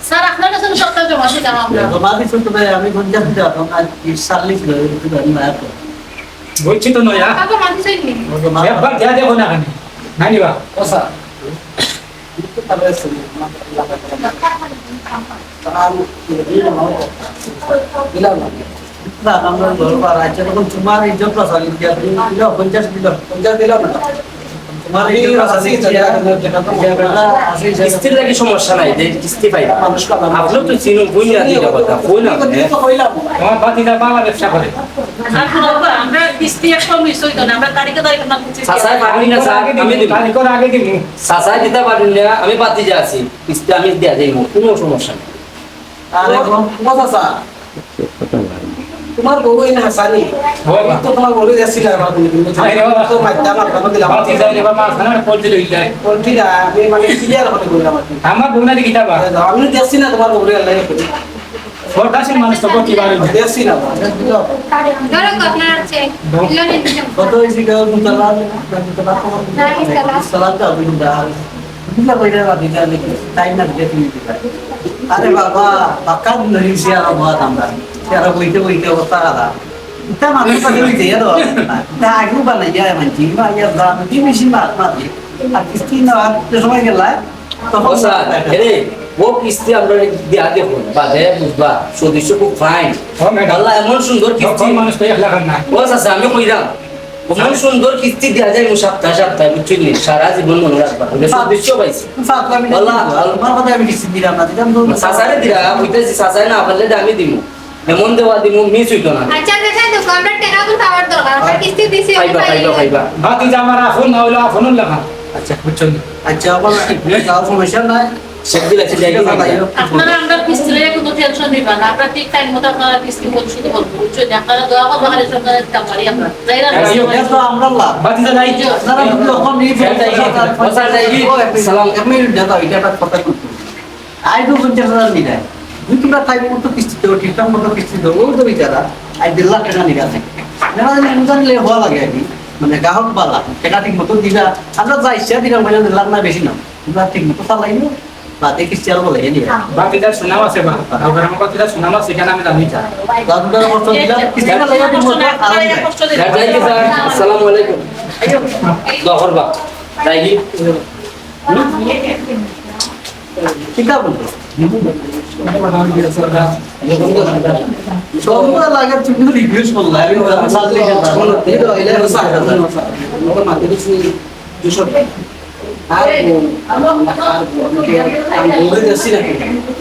স্যার আপনার কাছে সপ্তাহ জমা দিলাম আমরা বাদি শুনতে পাই আমি গঞ্জাম দিতাম আর 40 লই দিতে না তো বলছি তো নয়া কাকা মাটি চাইনি একবার দিয়া দেবো না খানি নাই নিবা ওসা তাহলে শুনি দিলাম না আমরা দরবার আছে তখন তোমার ইজ্জত প্রসাদ দিয়া দিল 50 দিলাম না তোমার ইজ্জত প্রসাদ দিয়া কিস্তির লাগি সমস্যা নাই যে কিস্তি পাই মানুষ কাম আপনি তো চিনুন বই না দিলে কথা বই না কইলাম আমার বাতিদা বাবা ব্যবসা করে আর আমরা কিস্তি একটা মিস হইতো না আমরা তারিখে না কিস্তি সাসাই পারবি না স্যার আমি দিব তারিখের আগে দিব সাসাই দিতে পারবি না আমি বাতি যা আছি কিস্তি আমি দিয়া দেব কোনো সমস্যা নেই আরে কথা স্যার তোমার বউই না হাসানি তো তোমার বউই যাচ্ছিল আমার তো মাধ্যম আপনাকে দিলাম বাতি যাই রে বাবা খানা পড়তে লইলা ঠিক আছে আমি মানে ক্লিয়ার হতে বললাম আমার বোনা দিকে যাবা আমি যাচ্ছি না তোমার বউই আল্লাহ করে ফরদাসিন মানুষ তো কি বারে যাচ্ছি না ধরো আপনার আছে লোন দিলাম কত হয়েছে কেউ মুতলা সালাম তো আপনি দাও দিলা কইরা বাদি যা নাকি টাইম না দিতে তুমি আরে বাবা পাকা नहीं से আর বাবা আমরা यार বইতে বইতে অবস্থা আদা এটা মানুষ পাশে হইতে এর তা আগু বানাই যায় মানছি বা ইয়ার দাম কি বেশি মাত মাতি আর কিস্তি না আর সময় গেল তখন স্যার এরে ও কিস্তি আমরা দিয়া দেব বাদে বুঝবা সদস্য খুব ফাইন আল্লাহ এমন সুন্দর কিস্তি মানুষ তো 1 লাখ না ও স্যার আমি কইরাম এমন সুন্দর কিস্তি দেয়া যায় সপ্তাহে বুঝছিলি সারা জীবন মনে রাখবা সদস্য পাইছি আল্লাহ আমার কথা আমি কিস্তি দিলাম না দিলাম তো সাসারে দিরা বুঝতেছি সাসারে না বললে আমি দিমু এমন দেওয়া দিমু মিস হইতো না আচ্ছা দেখা তো আমরা টাকা তো পাওয়ার দরকার আমরা কিস্তি দিছি খাইবা খাইবা খাইবা বাকি যে আমার আফন না হইলো আফনের লেখা আচ্ছা বুঝছেন আচ্ছা আমার যাওয়ার সমস্যা নাই সেদিন আছে যাই আপনারা আমরা কিস্তির কোনো টেনশন নিবা না আমরা ঠিক টাইম মতো আপনারা কিস্তি পরিশোধ করবো বুঝছেন আপনারা দোয়া করবেন আর সরকারের কাম করি আমরা যাইরা তো আমরা লাভ বাকি যা নাই আপনারা যখন নিয়ে বসার যাইবি সালাম আমি দাদা এটা একটা কথা করতে আই তো 50,000 নিয়ে যায় দুই কিলো টাইম মতো কিস্তি দেবো ঠিকঠাক মতো কিস্তি দেবো ওই তো বিচারা আই 1.5 লাখ টাকা নিয়ে গেছে না জানলে হওয়া লাগে আর কি মানে গ্রাহক বালা টাকা ঠিক মতো দিলা আমরা যা ইচ্ছা দিলাম 1.5 লাখ না বেশি না আমরা ঠিক মতো চালাইলো বাদে কিস্তি আর বলে নিয়ে বাকি যা শোনাও আছে বা আমার আমার কথা শোনাও আছে কেন আমি জানি না দাদুটার কষ্ট দিলাম কিস্তি না লাগে ঠিক মতো আর যাইবি স্যার আসসালামু আলাইকুম দোয়া করবা যাইবি ঠিক আছে বলতো সব লাগে তুমি রিভিউস করলা আমি সাথে দিলো এটা সাথে লোকের মাঝে দিছি 200 আর আমি বলে যাচ্ছি নাকি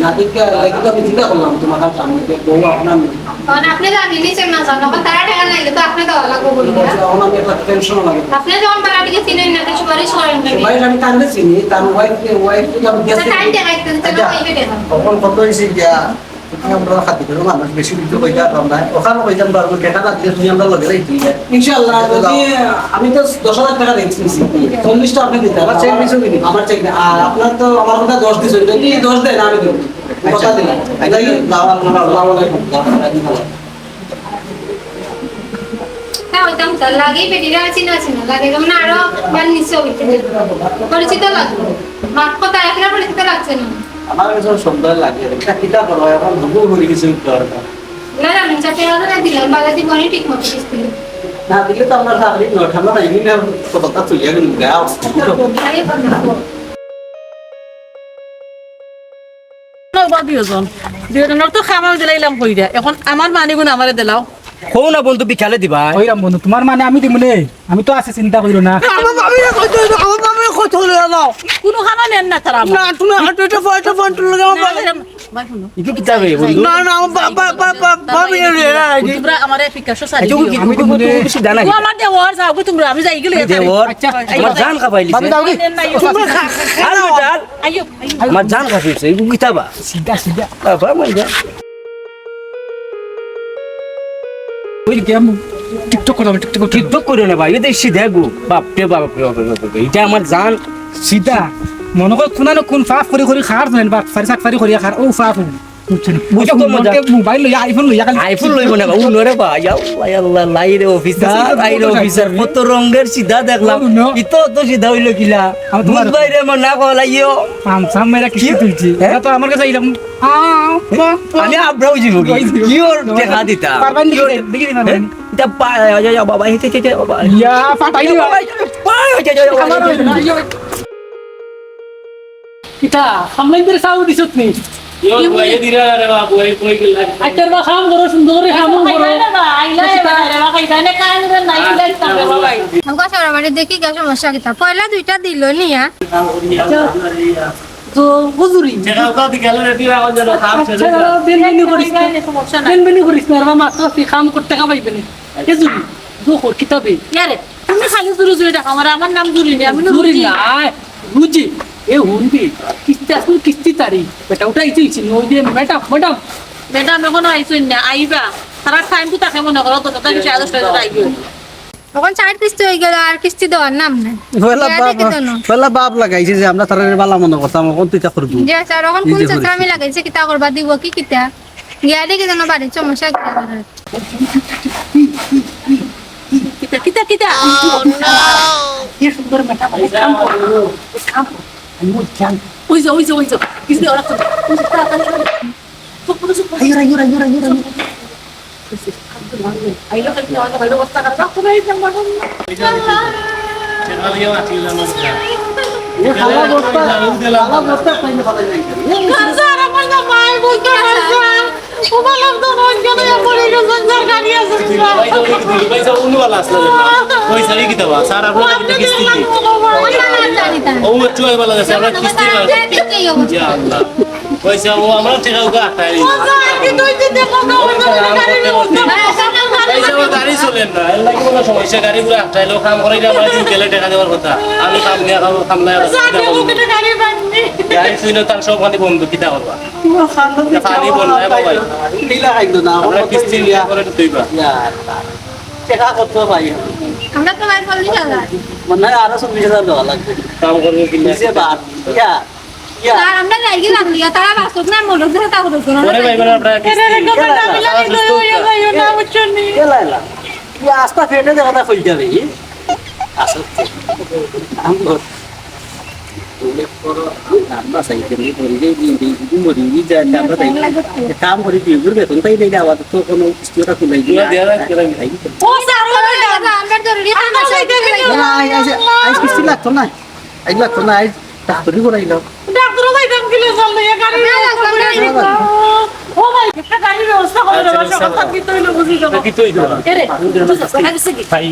না ঠিক লাগে তো আমি চিন্তা করলাম তোমার সামনে বউ আপনার কারণ আপনি জানি নিছেন না জানো তারা টাকা নাইলে তো আপনি দেওয়া লাগবে বলি না আমি একটা টেনশন লাগে আপনি যখন বাড়িতে চিনেন না তো সুপারিশ করেন না ভাই আমি কান্দে চিনি তার ওয়াইফ তো আমি গেছি টাইম টাকা দিতে তো ওই টাকা তখন কত হয়েছে গিয়া আমরা খাতি করে মানুষ বেশি বিদ্যুৎ হয়ে যাতাম না ওখানে হয়ে যান পারবো টাকা লাগলে তুমি আমরা লগে যাইছি ইনশাআল্লাহ যদি আমি তো 10,000 টাকা দিয়েছি 40টা আপনি দিতে আমার চেক দিছো কি আমার চেক আর আপনার তো আমার কথা 10 দিছো যদি 10 দেন আমি দেব কথা দিলাম তাই আসসালামু আলাইকুম হ্যাঁ ওইটা তো লাগে পেটিরা চিনা চিনা লাগে যেমন আরো মান নিচে হইতে পরিচিত লাগবে মাত কথা একটা পরিচিত লাগছে না আমার কাছে সুন্দর লাগে এটা কিটা করো এখন ভুল করে কিছু দরকার না না আমি চাপে না দিলাম বালা দি বনি ঠিক মতো কিস্তি না দিলে তো আমরা সামনে নয় আমরা এমনি না কথা তুলিয়া গেল গাও তো খাবার দিলাইলাম কইরা এখন আমার মানিগুণ আমারে দিলাও কও না বন্ধু বিকালে দিবা ওইরাম বন্ধু তোমার মানে আমি দিমু নে আমি তো আছে চিন্তা কইরো না আমার বাবা কইতো আমার বাবা কইতো দাও কোনো খানা নেন না তারা না তুমি হাঁটুটা ফটো ফটো লাগা ইকু কিতাবে বন্ধু না না বাবা তোমরা আমারে পিকাশো সারি আচ্ছা কি আমি দিমু নে কিছু জানা ও আমার দেওয়ার যাও তোমরা আমি যাই গেলে দেওর আমার জান খাবাইলিছে ভাবি দাও কি আলো জান আইয়ো আমার জান খাইছে ইকু কিতাবা সিধা সিধা বাবা মই যা ওই গেম টিকটক করো টিকটক করিও না ভাই এটা সিধা গো বাপ রে বাপ এটা আমার জান সিধা মনে কর কোন না কোন ফাফ করে খার দেন বা ফারি সাক ফারি করিয়া খার ও ফাফ বুঝছেন বুঝো তো মজা মোবাইল লইয়া আইফোন লইয়া খালি আইফোন লইব না ও নরে ভাই আল্লাহ লাইরে অফিসার কত রঙের সিধা দেখলাম ইতো তো সিধা হইল কিলা বুঝ বাইরে আমার না কলাইও সাম মেরা কি তুলছি এটা তো আমার কাছে আইলাম আমি আব্রাও জীব কি ওর দেখা দিতা পারবেন দেখি দিবেন এটা বাবা হেতে বাবা ইয়া ফাটাইলি কিতা সামলাই করে চাউ দিছত নি আচ্ছা বা খাম করো সুন্দর করে খাম করো हमको सारा बारे देखी क्या समस्या की था पहला दुईटा दिलो निया তো হুজুরি বেনবেনি করিস না আর মাত্র তুই খাম করতে খাবাইবে না কে জুরি দুঃখ কিতাবে ইয়ারে তুমি খালি জুরি জুরি দেখো আমার নাম জুরি নি আমি জুরি না বুঝি এ হুনবি কিস্তি আসলে কিস্তি তারি বেটা ওটা ইচ্ছি ওই যে ম্যাডাম ম্যাডাম এখন আইসুন না আইবা তারা টাইম তো তাকে মনে করো তো তাই কিছু আদর্শ আইবে তখন চার কিস্তি হয়ে গেল আর কিস্তি দেওয়ার নাম নাই পয়লা বাপ লাগাইছে যে আমরা তার বালা মনে করতাম কোন তুই তা করবি যে স্যার এখন কোন চাকরি লাগাইছে কিতা করবা দিব কি কিতা গিয়া দেখি যেন বাড়ির সমস্যা কিতা কিতা কিতা এ সুন্দর ম্যাডাম খাম ওই যে কিস্তি ওরা তো আইলো খালি আমার ভালো অবস্থা খারাপ করে এই ম্যাডাম স্যার আমার না মাই বলতে আছে ও বললাম তো রোজ গেলে পড়ে গেছে সরকারি আছে পয়সা উনি वाला আসলে পয়সা কি দেবা স্যার আপনারা কিস্তি দি ও চুয়াই वाला আছে আমরা কিস্তি ইয়া আল্লাহ পয়সা ও আমরা টাকা উগা আটাই স্যার কি তুই দেখো না এই যে আমার গাড়ি চলেন না এর লাগি কোনো সমস্যা গাড়ি পুরো আটটাইলো কাম করে আমরা দিন গেলে টাকা দেওয়ার কথা আমি কাম নিয়ে কামলা গাড়ি শুনে তার সব পানি বন্ধ কিতা করবা পানি বন্ধ না বাবা দিলা খাইলো না আমরা কিস্তি নিয়ে করে দিবা টাকা কত ভাই আমরা তো ভাই বলি না মনে হয় আরো 40,000 টাকা লাগবে কাম করবে কিনা কিসে বাদ ইয়া আর আমরা লাগি লাগলি তারা বাসক না মনে ধরে তা করে না পরে ভাই মানে আপনারা কেলাইলা ইয়া আস্তা ফেটে দেখা না কই যাবে আসল আমগো তুলে করো আমরা সাইকেল নিয়ে পড়ে যাই দিন মরি যা আমরা তাই কাম করে দিই গুরবে কোন তাই দেই আওয়াজ তো কোনো স্টোরা খুলাই পুরো দেয়া রাখ করে ভাই ও সারো আমরা জরুরি কাম আছে না আজ কিস্তি লাগতো না আজ লাগতো না আজ ডাক্তারি করাইলো ডাক্তার যাইতাম গেলে চললে গাড়ি ও ভাই একটা গাড়ির ব্যবস্থা করে দেবা সকাল থাকি তো হইলো বুঝি যাবো কি তুই দিবা এরে আইছে কি ভাই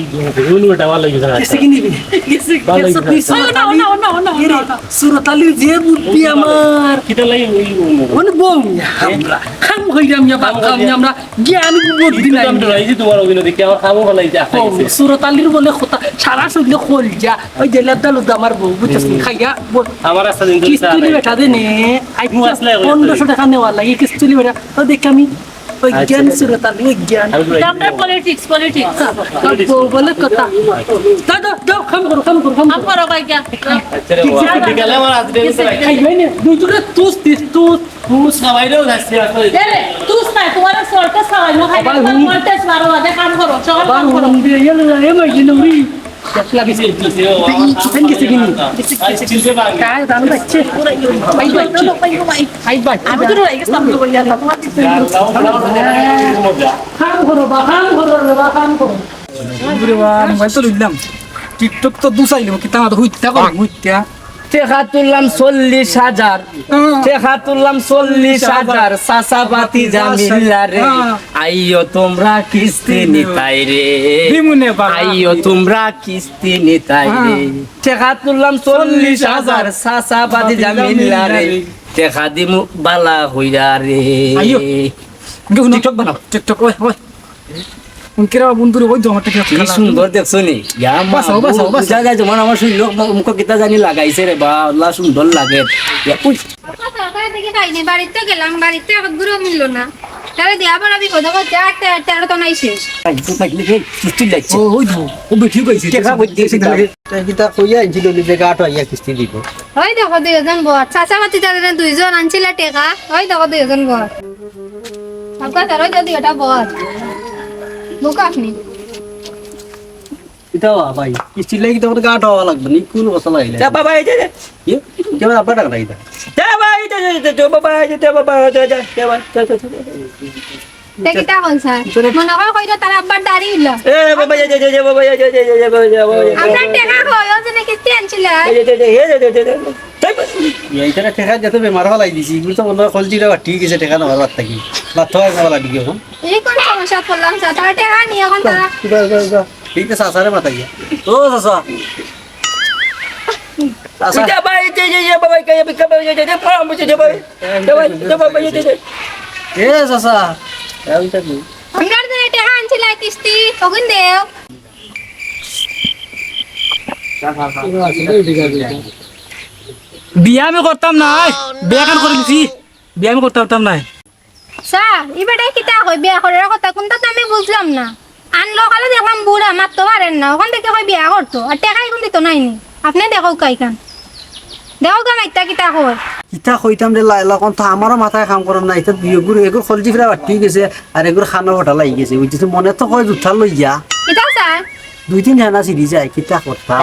রুন ওটা ভালো লাগে না কিসে কি নিবি না সুরতালি যে বুদ্ধি আমার কিটা লাগি ওই মানে বউ আমরা খাম হইরাম ইয়া বাপ খাম আমরা জ্ঞান বুদ্ধি নাই এই যে তোমার অভিনয় দেখি আমার খাবো ভালো লাগে আইছে সুরতালির বলে কথা সারা শরীরে খোল যা ওই যে লাদ্দা লুদ্দা আমার বউ বুঝছিস খাইয়া আমার রাস্তা দিন কিস্তুলি বেটা দে নে 1500 টাকা নেওয়ার লাগে কিস্তুলি বেটা তো দেখ আমি ওই জ্ঞান সুরতালি ওই জ্ঞান আমরা পলিটিক্স বউ বলে কথা দাদা দাও খাম করো আমরা ভাই কে ঠিক আছে আমার আজকে খাইবে না দুই টুকরা তুস তুই সবাইরেও যাচ্ছে আসলে এরে তুই না তোমার সরকার সাহায্য হয় তোমার মারো আদে কাম করো চল কাম করো काय दान बच्चे हाय बाय আমি তো রয়ে গেছিলাম তো বলি আল্লাহ তোমার काम करो बा काम करो মোবাইল তো লইলাম টিকটক তো দুসাইলো কিতা তো হইতা কর হইতা টেকা তুললাম 40,000 টেকা তুললাম 40,000 সাসাবাতি জামিলা রে আইও তোমরা কিস্তি নিতাই রে বিমুনে বাবা আইও তোমরা কিস্তি নিতাই রে টেকা তুললাম 40,000 সাসাবাতি জামিলা রে টেকা দিমু বালা হইরা রে আইও টিকটক বানাও টিকটক ওই ওই উনকেরা বন্ধুরে ওই জমাটা কি সুন্দর দেখছো নি জায়গায় যেমন আমার শরীর মুখ কিতা জানি লাগাইছে রে বা আল্লাহ সুন্দর লাগে সরকার থেকে খাইনি বাড়িতে গেলাম বাড়িতে এক গুঁড়ো মিললো না তাহলে দেয়া পড়া বিপদ করছে আর তেরো তো নাই শেষ ও ওই তো ও বেঠিও কইছে টেকা বইতে কিতা কইয়া আইছিল যে গাটো আইয়া কিস্তি দিব ওই দেখো দুইজন বর চাচা মাতি তাদের দুইজন আনছিল টেকা ওই দেখো দুইজন বর আপনার তার ওই যদি এটা বর বুক আপনি কিতা ভাই কিস্তি লাগি তোমার গাটো হওয়া লাগবে নি কোন কথা লাইলে বাবা এই যে কেমন আপনার টাকা লাইতা টেকিটা কোন স্যার মনে হয় কইরা তার আব্বার দাড়ি হইলো আপনার টেকা কই ও যে কিস্তি আনছিল এইটা টেকা যত বেমার হলাই দিছি এগুলো তো মনে হয় কলজিরা ঠিক আছে টেকা নেওয়ার বাদ থাকি লাথ হয় না লাগি এখন এই কোন সমস্যা পড়লাম স্যার তার টেকা নিয়ে এখন তারা ঠিক আছে সাসারে মাথা গিয়া ও সাসা সাসা এ সাসা এইটা কি আপনার যে টেকা আনছিল কিস্তি ওগুন দেও বিয়া আমি করতাম না বিয়া কান করে দিছি বিয়া আমি করতাম না স্যার এবারে কিতা কই বিয়া করার কথা কোনটা তো আমি বুঝলাম না আনলো কালে দেখলাম বুড়া মারতে পারেন না ওখান থেকে কই বিয়া করতো আর টেকাই কোন দিত নাইনি আপনি দেখো কাইখান দেখো কাম একটা কিতা কই ইটা কইতাম রে লাইলা কোন তো আমারও মাথায় কাম করম না এটা বিয়েগুর এগুর কলজি ফিরা ঠিক আছে আর এগুর খানা ফটা লাগি গেছে বুঝছিস মনে তো কয় জুঠার লই যা কিতা স্যার 2-3 জানা সিরি যায় কিতা করতাম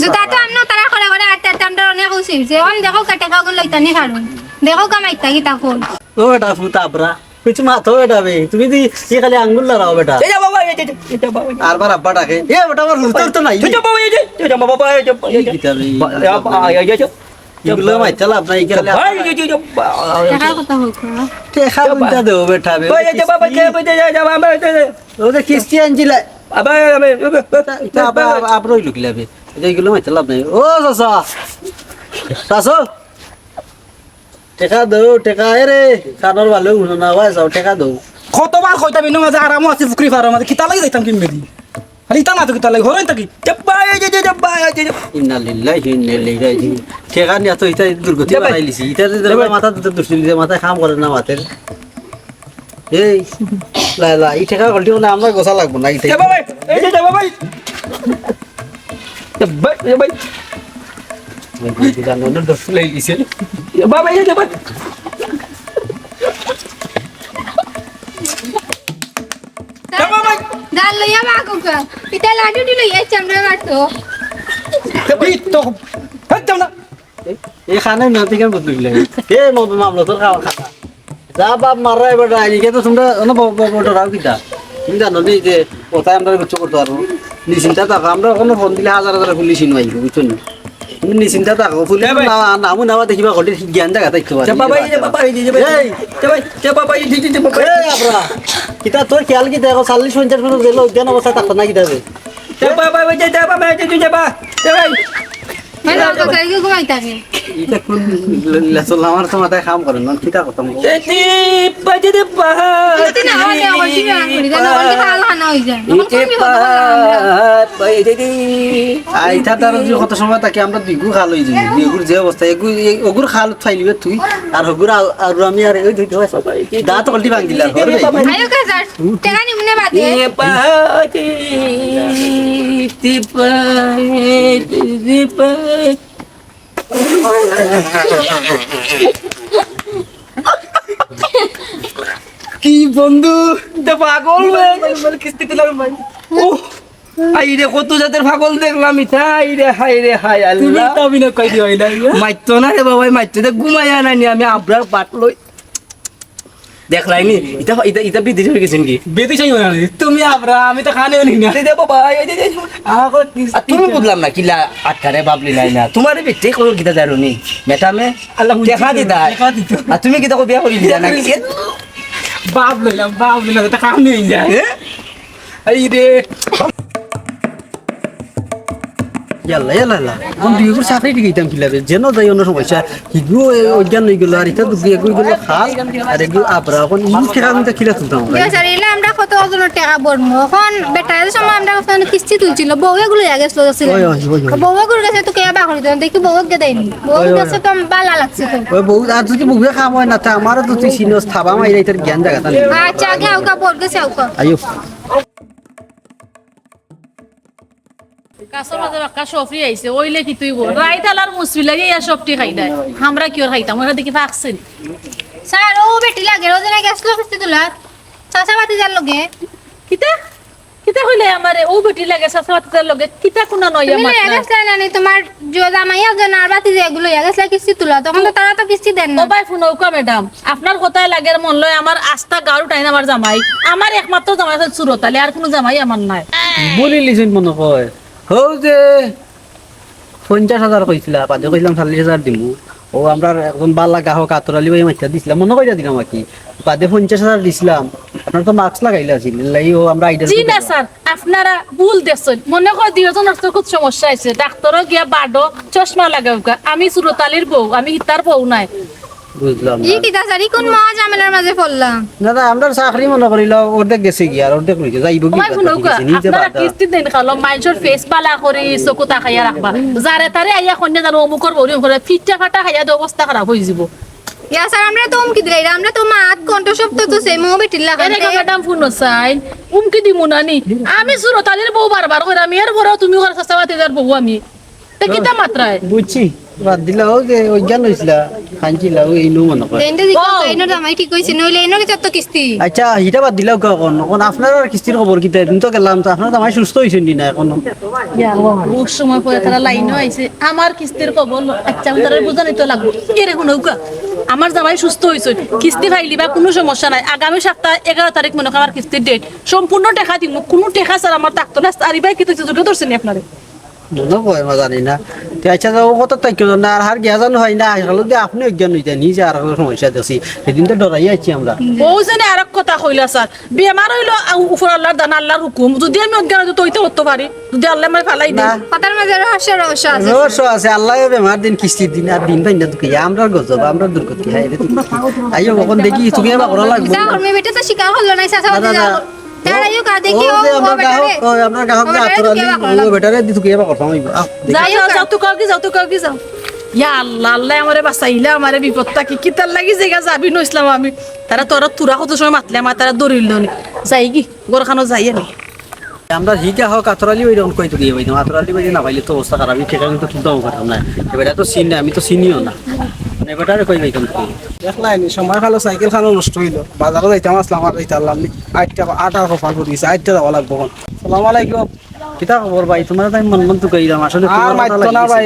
জুতা তো আমনো তারা করে করে আটটা আমরা অনেক খুশি যে অন দেখো টেকা কোন লইতানি খাড়ুন দেখো কাম একটা কিতা কই ও এটা ফুটা আপরা কিছু মাথা এটা বে তুমি দি এই খালি আঙ্গুল লাগাও বেটা আর বার আব্বা ডাকে এ বেটা আমার হুতর তো নাই কিতা রে এগুলো মাইতা লাভ নাই গেলে টেকার কথা হই টেকা বুঝা দেও বেটা বে ও যে কিস্তি আনছিল আবার লুকিলাবে এইগুলো মাইতা লাভ নাই ও চাচা চাচা টেকা দৌ টেকা রে কানৰ ভালো শুনো না হয় যাও টেকা দৌ কতবার কইতাম ইনো মাঝে আরামও আছে ফুকরি ফারার মাঝে কিতা লাগি যাইতাম কিনবে দি খালি তা না তো কিতা লাগি হরেন তাকি জব্বা এই যে জব্বা এই যে ইন্না লিল্লাহি ইন্না ইলাইহি রাজিউন ঠেকা নিয়া তো এটা দুর্গতি বানাই লিছি এটা মাথা দুষ্ট দিতে মাথা কাম করে না মাথার এই লা এই ঠেকা গলটি হলে আমরা গোসা লাগবো না এটা জব্বা ভাই এই যে জব্বা ভাই জব্বা ভাই জানো দশ লাই লিছে জব্বা ভাই জব্বা ডাল লইয়া বাকুকা এটা লাডু দিল এই চামড়া কাটো জব্বা তো হ্যাঁ না এই খানে মেতে কেন বদলিলে এ মামলা তোর খাওয়া খাতা যা বাপ মারা এবার আইলিকে তো তোমরা না বড় রাও কিটা তুমি জানো নি যে কোথায় আমরা কিছু করতে পারবো নিশ্চিন্তা থাকো আমরা কোনো ফোন দিলে হাজার হাজার পুলিশ নয় বুঝছো না তুমি নিশ্চিন্তা থাকো পুলিশ নামও নামা দেখিবা ঘটে জ্ঞান জায়গা থাকতে পারে জব্বা ভাই জব্বা ভাই জব্বা ভাই জব্বা ভাই আপরা কিতা তোর খেয়াল কি দেখো 40-50 মিনিট গেল উদ্যান অবস্থা থাকতো না কিতা জব্বা ভাই জব্বা ভাই জব্বা ভাই মানে তো কালকে ঘুমাই থাকে এটা কোন লেসল আমার তো মাথায় কাম করে না কিতা কথা বল এটি বাজে দে এটা না হলে আমার কি না করি জানো অনেক হাল হানা হই যায় আইতা তার যে কত সময় থাকে আমরা দুইগু খাল হই যাই দুইগুর যে অবস্থা ওগুর খাল ফাইলিবে তুই আর ওগুর আর আমি আর ওই দুইটা সবাই দাঁত কলটি ভাঙ দিলা ঘরে আয়ো কাজার টাকা নিমনে বাদে কি বন্ধু পাগল কিস্তি দিলাম ভাই আই রে কত জাতের পাগল দেখলাম ইতা আই রে হাই রে হাই আল্লাহ তুমি তো কই দিও না মাইতো না রে বাবা মাইতো দে ঘুমায়া নাই আমি আবরার বাট লই দেখলাইনি ইতা ইতা ইতা বিদেশ হয়ে গেছেন কি বিদেশ হই না তুমি আবরা আমি তো খানে নি না দে বাবা এই যে আগো তুমি বুঝলাম না কিলা আটকারে বাবলি নাই না তোমার বেটে কোন গিতা জারুনি মেটামে আল্লাহ দেখা দিদা আর তুমি কিতা কো বিয়া করি দিলা না কি বাপ লইলাম তা কাম নেই যায় এই রে ইয়াল্লা ইয়াল্লা কোন দুইগুর চাকরি দিতাম কিলাবে যেন যাই অন্য সমস্যা হিগু অজ্ঞান হয়ে গেল আর এটা দুই এগুই গেল খাল আর এগুলো আপরা এখন ইউ টাকা আমি কিলা তুলতাম স্যার এলে আমরা কত ওজন টাকা বলবো এখন বেটার সময় আমরা কত কিস্তি তুলছিল বউ এগুলো আগে স্লো ছিল বউ এগুলো গেছে তো কে বা করে দেন দেখি বউ কে দেয়নি বউ গেছে তো ভালো লাগছে তো ওই বউ আর যদি বউ খাম হয় না তা আমারও তো তুই সিনিয়র থাবা মাইরা এটার জ্ঞান জায়গাটা আচ্ছা আগে আউকা বল গেছে আউকা আইও কাসর মাঝে বাক্কা সফরি আইছে ওইলে কি তুই বল রাইত আলার মুসবি লাগে ইয়া সবটি খাই দেয় আমরা কি ওর খাইতাম ওরা দেখি ফাকছেন স্যার ও বেটি লাগে রোজ না গেছলো কিস্তি তুলার চাচা বাতি যার লগে কিতা কিতা হইলে আমারে ও বেটি লাগে সাসাবাতের লগে কিতা কোনা নয় তুমি আমার গেছলা না নি তোমার জোদা মাইয়া জন আর বাতি যেগুলো গেছলা কিস্তি তুলা তখন তো তারা তো কিস্তি দেন না ও ভাই ফোন ওকা ম্যাডাম আপনার কথায় লাগে মন লয় আমার আস্থা গাড়ু টাইন আমার জামাই আমার একমাত্র জামাই আছে সুরতালে আর কোনো জামাই আমার নাই বলি লিছেন মনে হয় হও যে 50,000 কইছিলা পাঁচে কইছিলাম 40,000 দিমু ও আমরা একজন বালা গ্রাহক আতরালি ভাই মাইটা দিছিলাম মনে কইরা দিলাম কি বাদে 50,000 দিছিলাম আপনার তো মার্কস লাগাইলা ছিল লাই ও আমরা আইডিয়া জি না স্যার আপনারা ভুল দেখছেন মনে করে দুইজন আসতে খুব সমস্যা আছে ডাক্তারও গিয়া বাডো চশমা লাগাউকা আমি সুরতালির বউ আমি হিতার বউ নাই বুঝলাম ই কি দাসারি কোন মহা ঝামেলার মাঝে পড়লাম না না আমরা চাকরি মনে করিল অর্ধেক গেছে কি আর অর্ধেক রইছে যাইব কি ওই ফোন ওকা আপনারা কিস্তি দেন খালো মাইনসর ফেস বালা করে চকু তাকাইয়া রাখবা যারে তারে আইয়া কন্যা জানো অমুকর বউরি করে ফিটটা ফাটা খাইয়া তো অবস্থা খারাপ হয়ে যাব ইয়া স্যার আমরা তো উমকি দিলাই আমরা তো মাত কণ্ঠ শব্দ তো সে মো বেটি লাগা এনে ম্যাডাম ফোন সাইন উমকি দিমু নানি আমি সুরতালির বউ বারবার করে আমি এর বড় তুমি ঘর সাসাবাতে যার বউ আমি তে কিতা মাত্রায় বুঝছি বাদ দিলা ও যে অজ্ঞান হইছিলা খাঞ্চিলা ও এইনো মনে করে দেনতে দিকো এনর জামাই ঠিক কইছে নইলে এনর যত কিস্তি আচ্ছা হিটা বাদ দিলাও কোন কোন আপনার আর কিস্তির খবর কি দিন তো গেলাম তো আপনার জামাই সুস্থ হইছেন নি না এখন বহুত সময় পরে তারা লাইনও আইছে আমার কিস্তির কবল আচ্ছা তারা বুঝানি তো লাগবো এরে কোন উকা আমার জামাই সুস্থ হইছে কিস্তি ফাইলি বা কোনো সমস্যা নাই আগামী সপ্তাহ 11 তারিখ মনে আমার কিস্তির ডেট সম্পূর্ণ টাকা দিমু কোনো টাকা স্যার আমার থাকতো না আরি ভাই কি তো জোরে ধরছেন আপনারে মনে হয় মা জানি না তো আচ্ছা যাও কত তাই কেউ না আর হার গিয়া জানো হয় না আজকাল দিয়ে আপনি অজ্ঞান হইতে নিজে আর সমস্যা দেখছি সেদিন তো ডরাই আছি আমরা ও জানে আর এক কথা কইলা স্যার বেমার হইলো উপর আল্লাহর দান আল্লাহর হুকুম যদি আমি অজ্ঞান হইতো তইতে হতে পারি যদি আল্লাহ আমায় ফালাই দেয় কথার মাঝে রহস্য আছে রহস্য আছে আল্লাহ বেমার দিন কিস্তির দিন আর দিন পাই না দুঃখী আমরা গজব আমরা দুর্গতি হাই রে আইও কখন দেখি তুই এবার করা লাগবে যা কর্মী বেটা তো স্বীকার হলো না চাচা না, না, না। তারাইও কা দেখি ও ও যে আমরা বেটারে গ্রাহক আমরা গ্রাহক না আতরালি ও বেটারে দি তুই এবার কথা হইব যাই হোক যাও তো কাউকে যাও তো কাউকে যাও ইয়া আল্লাহ আল্লাহ আমারে বাঁচাইলা আমারে বিপদটা কি তার লাগি জায়গা যাবি নইছিলাম আমি তারা তোরা তুরা কত সময় মাতলে আমার তারা দৌড়িল নি যাই কি গোরখানো যাই আমি আমরা হিকা হোক আতরালি ওই রকম কই তুই হইতো আতরালি বাইরে না পাইলে তো অবস্থা খারাপ ঠিক আছে তো তুলতাম কথা না এবারে তো চিনি আমি তো চিনিও না মানে বেটারে কই বাইতাম তুই দেখলাই নি সময় ভালো সাইকেল খানো নষ্ট হইলো বাজারে যাইতাম আসলাম আর যাইতে পারলাম নি আটটা কপাল করে দিছে 8টা যাওয়া লাগবো সালাম আলাইকুম কিতা খবর ভাই তোমার তাই মন মন তো কইরাম আসলে আর তোমার কথা মাইতো না লাগিছে। ভাই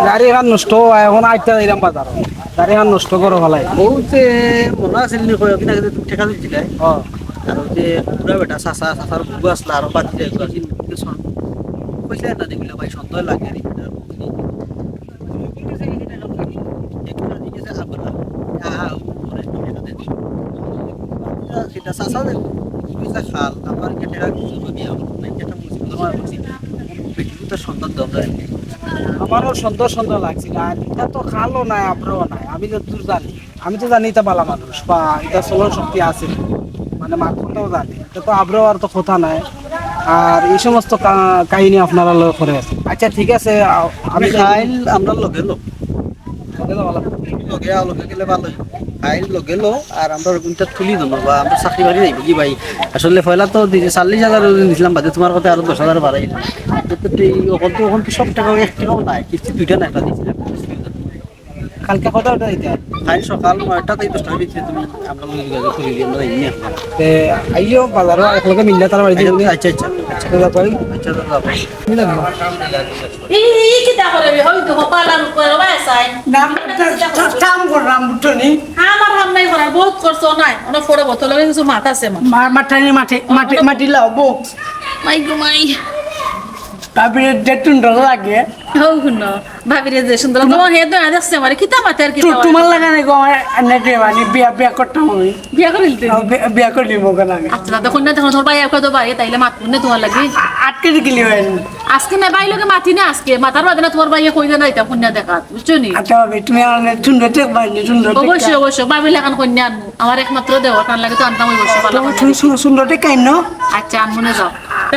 গাড়ি এখন নষ্ট হয় এখন 8টা যাইলাম বাজার গাড়ি এখন নষ্ট করো ভালাই বহুতে মনে আছিল নি কই কিনা তুমি ঠেকা দিছিলে ও আর যে পুরা বেটা সাসা সাসার বুগু আসলা আর বাদ দিয়ে আসিল কিছু কইলে না দেখিলে ভাই সন্দেহ লাগে রে সেটা সাসা দেব পয়সা খাল আমার কেটে কিছু বিয়া এটা মুসিবত আমার বলছি বেটিটা সন্তান দরকার আমারও সুন্দর সুন্দর লাগছিল আর এটা তো খালো নাই আপনারও নাই আমি তো দূর জানি আমি তো জানি এটা ভালো মানুষ বা এটা চলন শক্তি আছে মানে মাথাটাও জানি এটা তো আপনারও আর তো কথা নাই আর এই সমস্ত কাহিনী আপনারা লয় করে আছে আচ্ছা ঠিক আছে আমি খাইল আমরা লগে লোক লগে যাওয়া লাগবে। লগে গেলে ভালো খাইল লগে লো আর আমরা গুণটা তুলি দেবো বা আমরা চাকরি বাড়ি যাইব কি ভাই আসলে পয়লা তো 40,000 দিয়েছিলাম বাদে তোমার কথা আরো 10,000 বাড়াই ওখান তো সব টাকা এক টাকাও নাই কিস্তি 2টা না একটা দিয়েছিলাম কালকে কথা ওটা দিতে খাইল সকাল 9টা থেকে 10টার ভিতরে তুমি আমরা লগে যোগাযোগ করে দিই আমরা এমনি তে আইও বাজারও একলগে মিললে তার বাড়িতে আচ্ছা আচ্ছা আচ্ছা আচ্ছা যাই আচ্ছা দাদা এই কি তা করে হই তো পালার উপর বাসাই কাম করলাম বুঝনি আমার হাম নাই করার বহুত করছো নাই ওনা ফোড়া বোতল লাগে কিছু মাথা আছে মাঠানি মাটি লাও বো মাই গো মাই তারপরে ডেটুন ডর লাগে হউ গুন ভাবিরে যে সুন্দর তোমার হে তো দেখছে আমারে কিতা মাথার কি তোমার লাগা নাই গো নেটে মানে বিয়া করতাম আমি বিয়া করিলতে বিয়া করলি মগা লাগে আচ্ছা তখন না তখন তোর ভাই একবার তো ভাই তাইলে মাত না তোমার লাগি আটকে গেলি হয় আজকে না ভাই লোকে মাতি না আজকে মাথার বাদে না তোমার ভাই কই না এটা কন্যা দেখা বুঝছো নি আচ্ছা ভাবি তুমি আর সুন্দর টেক বাইনি সুন্দর অবশ্যই অবশ্যই ভাবি লাগান কন্যা আনবো আমার একমাত্র দেওয়া টান লাগে তো আনতাম অবশ্যই ভালো তুমি সুন্দর টেক কাইন আচ্ছা আনবো না যাও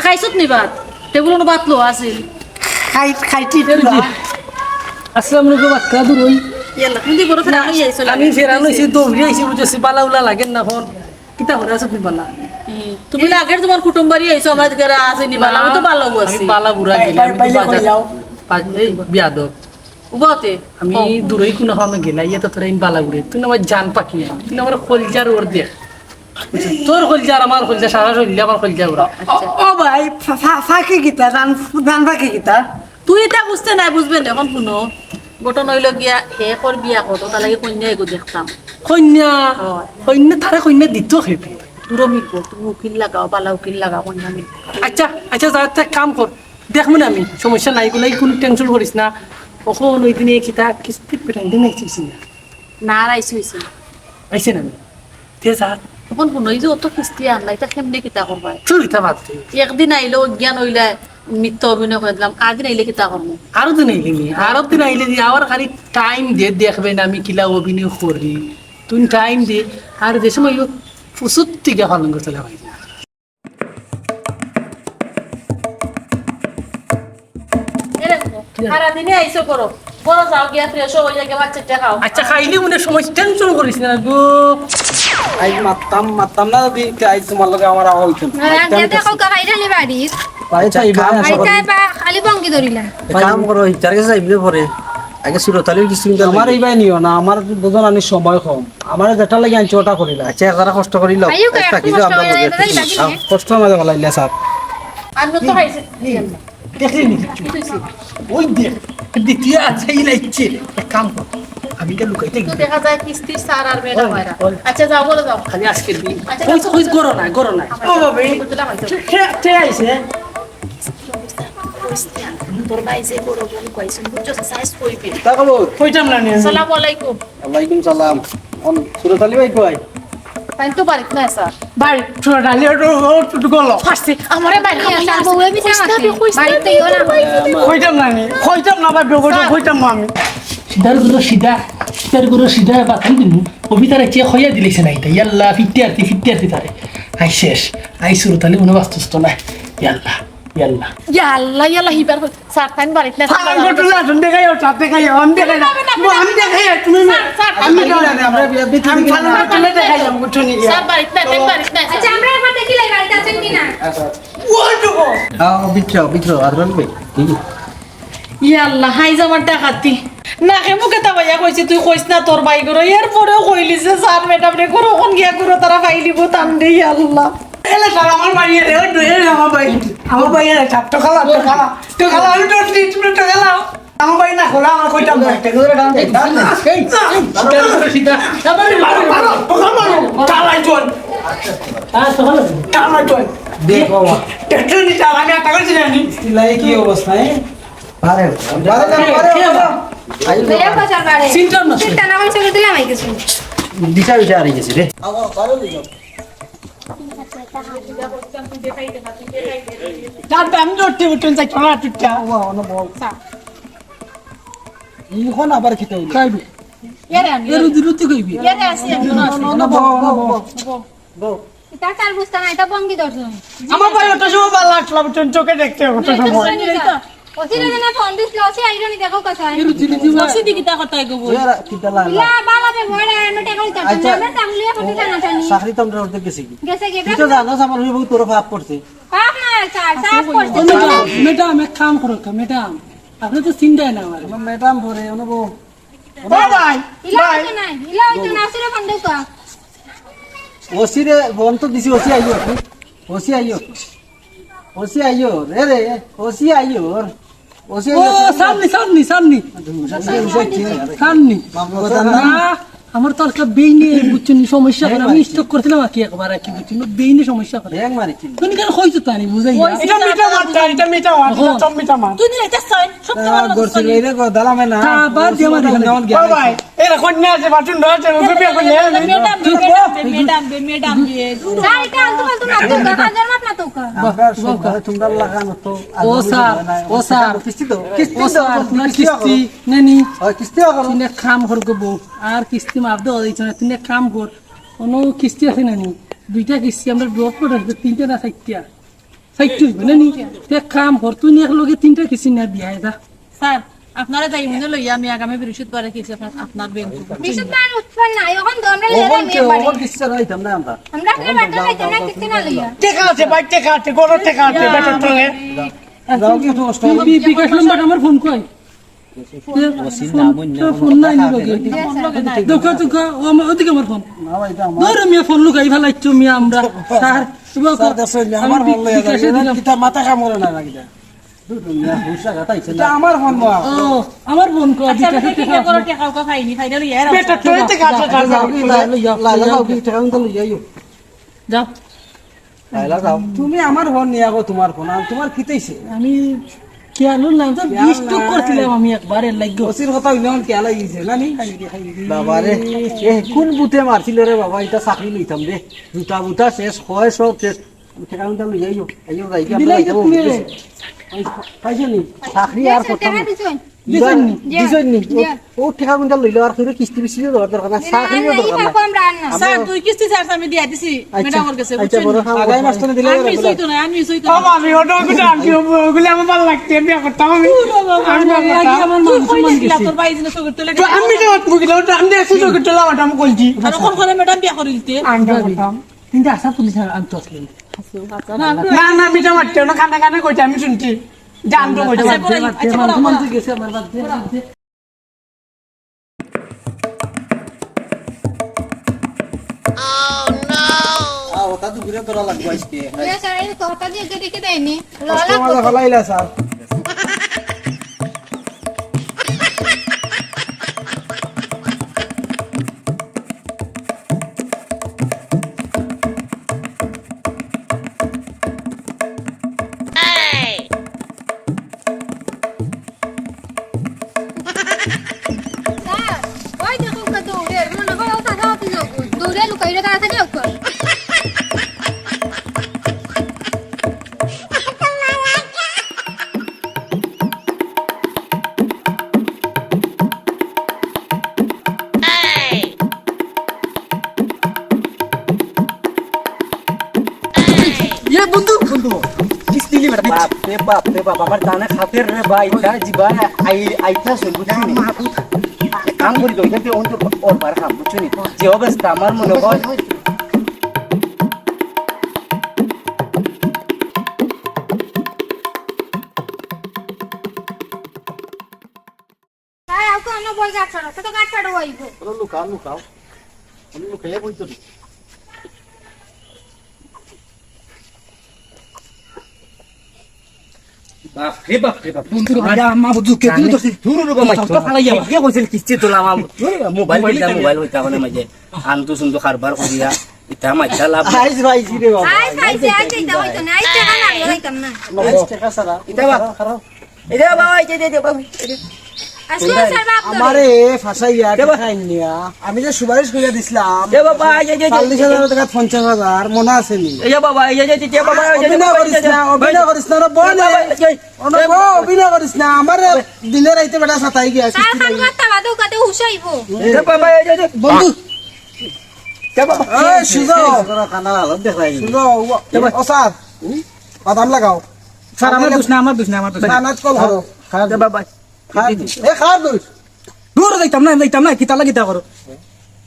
খাইছত নি ভাত টেবিল ভাত লো আছিল খাইছি আসসালামু আলাইকুম আক্কা দুরই ইয়াল্লা তুমি বড় ফেরা হই আইছো আমি ফেরানো হইছি দৌড়ি আইছি বুঝছি বালাউলা লাগেন না ফোন কিতা করে আছো তুমি বালা তুমি আগের তোমার কুটুম বাড়ি আইছো আমার ঘরে আসেনি বালা আমি তো ভালো আমি আছি বালা বুড়া গেলাম আমি তো বাজার এই বিয়াদব উবতে আমি দূরই কোনো হামে গেলাই এটা তোরা ইন বালা বুড়ে তুই আমার জান পাখি না তুই আমার খলজার ওর দেখ তোর খলজার আমার খলজা সারা শরীরে আমার খলজা ওরা ও ভাই ফাঁকি গীতা ধান ফাঁকি গীতা তুই এটা বুঝতে নাই বুঝবেন এখন শুনো গোটন হইল গিয়া হে কর বিয়া করতো তার লাগে কন্যা এগো দেখতাম কন্যা কন্যা তারে কন্যা দিত খেতে দূর মিলব তুমি উকিল লাগাও বালা উকিল লাগাও কন্যা মিলব আচ্ছা আচ্ছা যা একটা কাম কর দেখবো না আমি সমস্যা নাই গুলাই কোনো টেনশন করিস না কখন ওই দিনে কিতা কিস্তি পেটাই দিন আইছিস না না রাইছ হইছে আইছে না তে যা তখন শুনো এই যে অত কিস্তি আনলাই তা কেমনে কিতা করবা চলিতা বাদ দে একদিন আইলো অজ্ঞান হইলে মিথ্য অভিনয় করে দিলাম আদিন আইলে কিতা করবো আরো দিন আইলি নি আরো দিন আইলে দি আবার খালি টাইম দে দেখবে না আমি কিলা অভিনয় করি তুই টাইম দে আর যে সময় ফুসুত থেকে পালন করতে ভাই সারাদিনে আইসো করো বড় যাও গিয়া ফ্রেশ হয়ে গিয়ে বাচ্চাটা খাও আচ্ছা খাইলে মনে সময় টেনশন করিস না গো আই মারতাম না যদি আই তোমার লগে আমার আওয়া হইতো আগে দেখো কাইরালি বাড়ি আচ্ছা ইবা আইতা বা খালি বঙ্গি ধরিলা কাম করো যার কাছে যাইবলে পরে আগে সুরতালি কিস্তি আমার এইবাই নিও না আমার দুজন আনি সময় কম আমার যেটা লাগে আনছি ওটা করিলা আচ্ছা যারা কষ্ট করিল আইও কে থাকি কষ্ট আমরা করে লগে যাই বাকি কষ্ট মাঝে ভালো লাগলে স্যার আর তো খাইছে দেখলি নি ওই দেখ দ্বিতীয় আছে ইলাইছে এক কাম কর আমি কে লুকাইতে তো দেখা যায় কিস্তির সার আর মেয়েটা মারা আচ্ছা যাও বলে যাও খালি আজকের দিন আচ্ছা, ওই ওই গরো না ও বাবা কে আইছে কইস না তোর ভাই যে বড় বোন কইছেন বুঝছো সাইজ কইবি তা কব কইতাম না নি আসসালামু আলাইকুম ওয়ালাইকুম সালাম অন সুরত আলী ভাই কই তাই তো বাড়িতে না স্যার বাড়ি ছোট ডালি টুটু গলো ফাসছে আমারে বাইরে স্যার বউয়ে বিছা আছে বাড়িতে ইও না কইতাম না নি কইতাম না ভাই কইতাম না আমি সিধার গুলো সিধা বাতান দিন কবিতার চেয়ে হইয়া দিলেছে না এটা ইয়াল্লা ফিটতে আরতি তারে আই শেষ আই শুরু তাহলে মনে বাস্তস্ত না ইয়াল্লা ইয়াল্লা হিবার স্যার তাই বাড়িতে না স্যার বাড়িতে না আচ্ছা আমরা একবার দেখি লাই বাড়িতে আছেন কিনা বিক্র আর বলবে ইয়াল্লা হাই যাবার টাকাতি না কে মুখে তা ভাইয়া কইছি তুই কইস না তোর ভাই করো এর পরেও কইলি যে স্যার ম্যাডাম রে করো কোন গিয়া করো তারা ফাইলিব তান দে আল্লাহ এলে সারা আমার বাড়ি রে আমার ভাই এর তো খালা আমি তো ট্রিটমেন্ট তো খালা আমার ভাই না খোলা আমার কইতাম না একটা করে দাম সিধা চালাই চল চালাই চল দেখো টেট্রে নি চালা আমি একটা কইছি জানি লাই কি অবস্থা আরে বেয়া বাজার বাড়ে চিন্তা না চিন্তা না হইছে দিলাম আই কিছু বিচার আর গেছে রে জানতে আমি জোরতে উঠুন যাই চলা টুটা ইখন আবার খেতে হইল খাইবি এরে আমি রুটি কইবি এরে আসি আমি এটা চার বুঝতা না এটা বঙ্গি দর্শন আমার ভাই ওটা সময় ভালো লাগলো বুঝছেন চোখে দেখতে ওটা সময় ওসিরে দিনা ফোন দিছিল ওসি আইরো নি দেখো কথা সসি দিকি তা কথা কইব কিটা লাগলা ইলা বালা বে ভরে আমি টাকা দিতে আচ্ছা। আমরা টাঙ্গলিয়া ফটি জানা জানি চাকরি তো আমরা উঠতে গেছি কি গেছে গে তুই তো জানোস আমার হইব তোর ফাপ করছে পাপ না স্যার সাফ করতে ম্যাডাম এক কাম করো ম্যাডাম আপনি তো চিন্তায় না আমার ম্যাডাম পরে অনুভব ভাই ইলা হইতো না ইলা হইতো না ওসিরে ফোন দেও কা ওসিরে বন তো দিছি ওসি আইও ওসি আইও ওসি আইও রে ওসি আইও ওসি ও সামনে সামনে না আমার তো একটা বেইনে বুঝছেন সমস্যা করে আমি স্টক করছিলাম কি একবার কি বুঝছেন বেইনে সমস্যা করে ব্যাং মারিছি তুমি কেন কইছো তানি বুঝাই এটা মিটা মার সব মিটা মার তুই দিলে এটা সাইন সব গরছি রে গো দালামে না আবার দেমা দিলাম ভাই এরা কন্যা আছে বাটুন ধরছে ওকে বিয়ে করলে ম্যাডাম স্যার এটা আলতু ফালতু না তো হাজার মাত না তো কা তোমরা লাগানো তো ও স্যার কিস্তি তো ও স্যার না কিস্তি নেনি কিস্তি করো তুমি এক কাম করব আর কিস্তি মাপ দাও দিছ না তুমি এক কাম কর কোনো কিস্তি আছে নানি দুইটা কিস্তি আমরা ড্রপ করে রাখতে তিনটা না চারটা হইবে নানি এক কাম কর তুই এক লগে তিনটা কিস্তি না দিয়া যা স্যার আপনারা যাই মনে লইয়া আমি আগামী বৃহস্পতিবারে কিছু আপনার ব্যাংক বিশুদ্ধ উৎপন্ন না এখন তো আমরা লেরা ওহন কে মেয়ে বাড়ি ওহন কিস্তি রাইতাম না আমরা আমরা কি বাটা খাইতে না কিস্তি না লইয়া টেকা আছে ভাই টেকা আছে গরো টেকা আছে বেটার টঙ্গে যাও কি তো কষ্ট বিকাশ নম্বর আমার ফোন কই ফোন নাই লগে দেখো তো ও আমার ওদিকে আমার ফোন না ভাই এটা ধরো মিয়া ফোন লুকাই ফেলাইছো মিয়া আমরা স্যার স্যার কাছে আমার ফোন লইয়া যাই কিটা মাথা কামড়ে না লাগিটা দুনিয়া হুশা গাতাইছে না আমার ফোন না ও আমার ফোন কই আচ্ছা বিকাশ কি করো টাকা কা খাইনি ফাইনাল ইয়ার বেটার টঙ্গে কাছে যাও কি লাগাও কি টাকা তো লইয়াইও যাও লাগাও তুমি আমার ফোন নিয়ে আগো তোমার ফোন আর তোমার কিতেইছে আমি খেয়ালও নাই তো ডিস্টার্ব করছিলাম আমি একবারে লাগো ওসির কথা হইলে কে লাগিছে জানি বাবা রে এ কোন বুতে মারছিল রে বাবা এটা চাকরি লইতাম রে জুতা বুতা শেষ হয় সব শেষ টাকা তো লইয়াইও আইও যাই কি দিলাই তো তুমি পাইছনি চাকরি আর কথা টাকা দিছুন দিছনি ও টাকা কোনটা লইলো আর কইরে কিস্তি বিস্তি দরকার না চাকরি এই দরকার না পাকো আমরা আননা স্যার তুই কিস্তি স্যার আমি দিয়া দিছি ম্যাডামের কাছে আচ্ছা বড় আগাই মাসনে দিলে আমি সইতো না আমি সইতো বাবা আমি ওটা কিছু আনছি ওগুলো আমার ভালো লাগছে বিয়ে করতাম আমি আমার তুই মান কই সম্মান দিছিলা গেছে তোর ভাই জিনিস করতে লাগে আমি তো মুগিলা ওটা আমি একটু তো করতে লাগাটা আমি কইছি আর কোন কোন ম্যাডাম বিয়া করিলতে আনতে করতাম কিন্তু আশা পুলিশ আনতে আসলেন না না মিটা মারতে না কানে কানে কইতে আমি শুনছি জানতো কইছে আচ্ছা মান গেছে আমার বাদ দিয়ে ওটা তো ঘুরে তোরা লাগবে আজকে স্যার এই কথা দিয়ে দেখে দেয়নি কাস্টমার ফলাইলা স্যার বন্ধু বন্ধু কিস্তি লি বেটা বাপ রে বাপ আমার জানা খাতের রে ভাই তা জিবা আইতা সই বুঝছিনি কাম করি তো এটা অন্ত ওর বার কাম বুঝছিনি যে অবস্থা আমার মনে হয় আর আউকে অন্য বল গাছ ছাড়ো তো গাছ ছাড়ো হইব লুকাও লুকাও আমি লুকাইয়া বইতো বাপ রে বাপ বন্ধু আরে আমা বুঝু কে তুমি তো দূর রে বাপ তো ফালাইয়া কে কইছিল কিস্তি তোলা আমা মোবাইল হইতা মানে মাঝে আনতো সুন্দর কারবার করিয়া ইতা মাইতা লাভ আইজ ভাইজি রে বাবা আই খাইছে আই দিতে হইতো না আই টাকা না লইতাম না টাকা সারা ইতা বাপ এই বাবা এই যে বাবা আজকে স্যার বাপ আমারে ফাসাইয়া খাইনিয়া আমি যে সুপারিশ কইরা দিছিলাম এ বাবা এই যে 40,000 টাকা 50,000 মনে আছে নি এই বাবা এই যে বাবা অভিনয় করিস না রে বল অভিনয় করিস না আমার দিনে রাইতে বেটা সাতাই গিয়া স্যার খান গাতা বাদু কাতে হুসাইব এ বাবা এই যে বন্ধু কে বাবা এই সুজো খানা ভালো দেখাই সুজো ও স্যার বাদাম লাগাও স্যার আমার দুষ না নাচ কল করো এ বাবা এ খার দুষ দূর যাইতাম না কিতা লাগিতা করো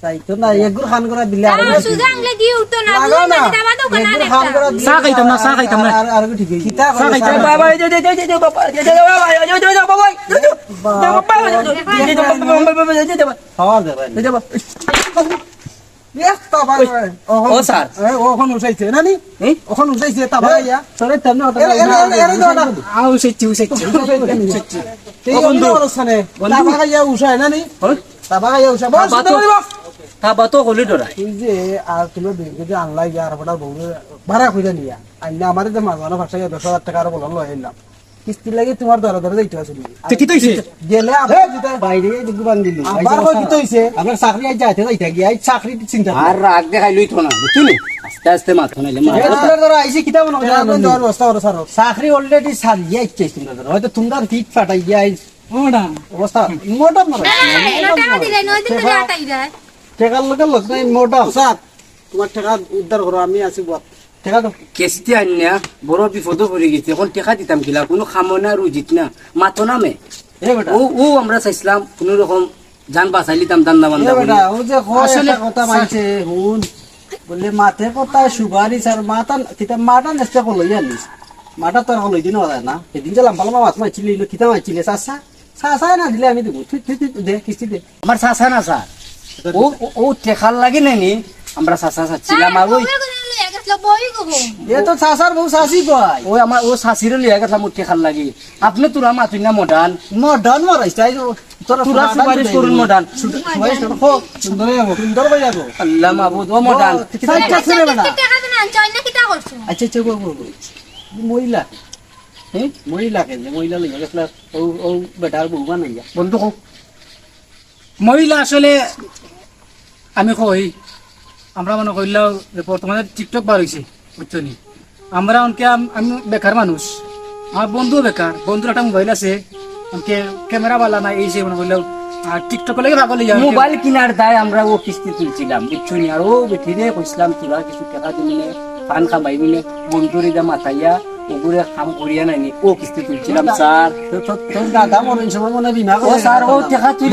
তাইতো না এগুর খান করা দিলে আর আর সুজাংলে দি উঠতো না লাগাও না দিতে বাদু কানা এগুর খান করা দিলে চা খাইতাম না আর কি ঠিক কিতা বাবা এই যে বাবা এই যে বাবা এই যে বাবা খাওয়া দেবে এই যে বাবা একটা বাবা ও স্যার ওখন উঠাইছে না নি ওখন উঠাইছে তা ভাইয়া সরে তেমনি হতো আও সেচ্ছি এই বন্ধু অনুষ্ঠানে তা ভাইয়া উঠায় না নি তা ভাইয়া উঠা বস খাবা তো হলি ডরা তুই যে আর তুমি বেগে আনলাই আর বড় বউ ভাড়া কইরা নিয়া আইনা আমারে যে মাঝানো ভাষায় 10,000 টাকা আর বলন লইলাম কিস্তি লাগি তোমার দরে যাইতে আছে কি তইছে গেলে আবার বাইরে দিগু বাঙ্গিলি আবার কি তইছে আমার চাকরি আই যাইতে গিয়া আই চাকরি চিন্তা আর রাগ দেখাই লই থনা বুঝছিনি আস্তে আস্তে মাথা নাইলে মা তোমরা ধরো আইছি কিতা মনে হয় দর বস্তা করো স্যার চাকরি অলরেডি সারিয়ে আইছে তোমরা ধরো হয়তো তোমরা ফিট ফাটাই গিয়া আই মডার্ন অবস্থা মডার্ন টাকা দিলে নয় দিন ধরে আটাই যায় টাকার লোক নাই মডার্ন স্যার তোমার টাকা উদ্ধার করো আমি আছি বাপ টাকা দাও কেসটি আন্যা বড় বিপদ পড়ে গেছে এখন টেকা দিতাম কিলা কোনো খামনা রুজিত না মাতো নামে এ বেটা ও আমরা চাইছিলাম কোনো রকম জান বাঁচাই লিতাম দান্না এ বান্ধা বেটা ও যে আসলে কথা মানছে হুন বললে মাথে কথা সুগারি স্যার মাথা কিতা মাটা নষ্ট করলো জানিস মাটা তোর হলো দিন হয় না সেদিন যে লাম্বা লাম্বা মাছ মারছিলি কিতা মারছিলি চাষা চাষা না দিলে আমি দেবো তুই দে কিস্তি দে আমার চাষা না স্যার ও টেকার লাগে নাইনি আমরা চাষা চাচ্ছিলাম আর ওই এ তো চাষার বউ চাষি কয় ওই আমার ও শাশিরে লিয়া গেছে মোর টেকার লাগে আপনি তোরা মাতুই না মডার্ন মডার্ন মারাইছ তাই তোরা তোরা সুপারিশ করুন মডার্ন সুন্দর ভাই যাবো আল্লাহ মাহবুদ ও মডার্ন টাকা দিন আনছয় না কিটা করছো আচ্ছা আচ্ছা মহিলা হ্যাঁ মহিলা কে মহিলা লিয়া গেছিল ও বেটার বউ বানাইয়া বন্ধু হোক মহিলা আসলে আমি কই আমরা মনে করলেও বর্তমানে টিকটক বার হয়েছে বুঝছো নি আমরা অনকে আমি বেকার মানুষ আমার বন্ধু বেকার বন্ধুর একটা মোবাইল আছে অনকে ক্যামেরা বালা নাই এই সে মনে করলেও আর টিকটক লাগে ভাগলে যাও মোবাইল কিনার দায় আমরা ও কিস্তি তুলছিলাম বুঝছো নি আর ও বেঠিরে কইছিলাম তোরা কিছু টাকা দিলে পান খাবাই মিলে বন্ধুর এটা মাথাইয়া ওগুলো কাম করিয়া নাইনি ও কিস্তি তুলছিলাম স্যার তোর দাদা মরণ সময় মনে বিমা ও স্যার ও টাকা তুই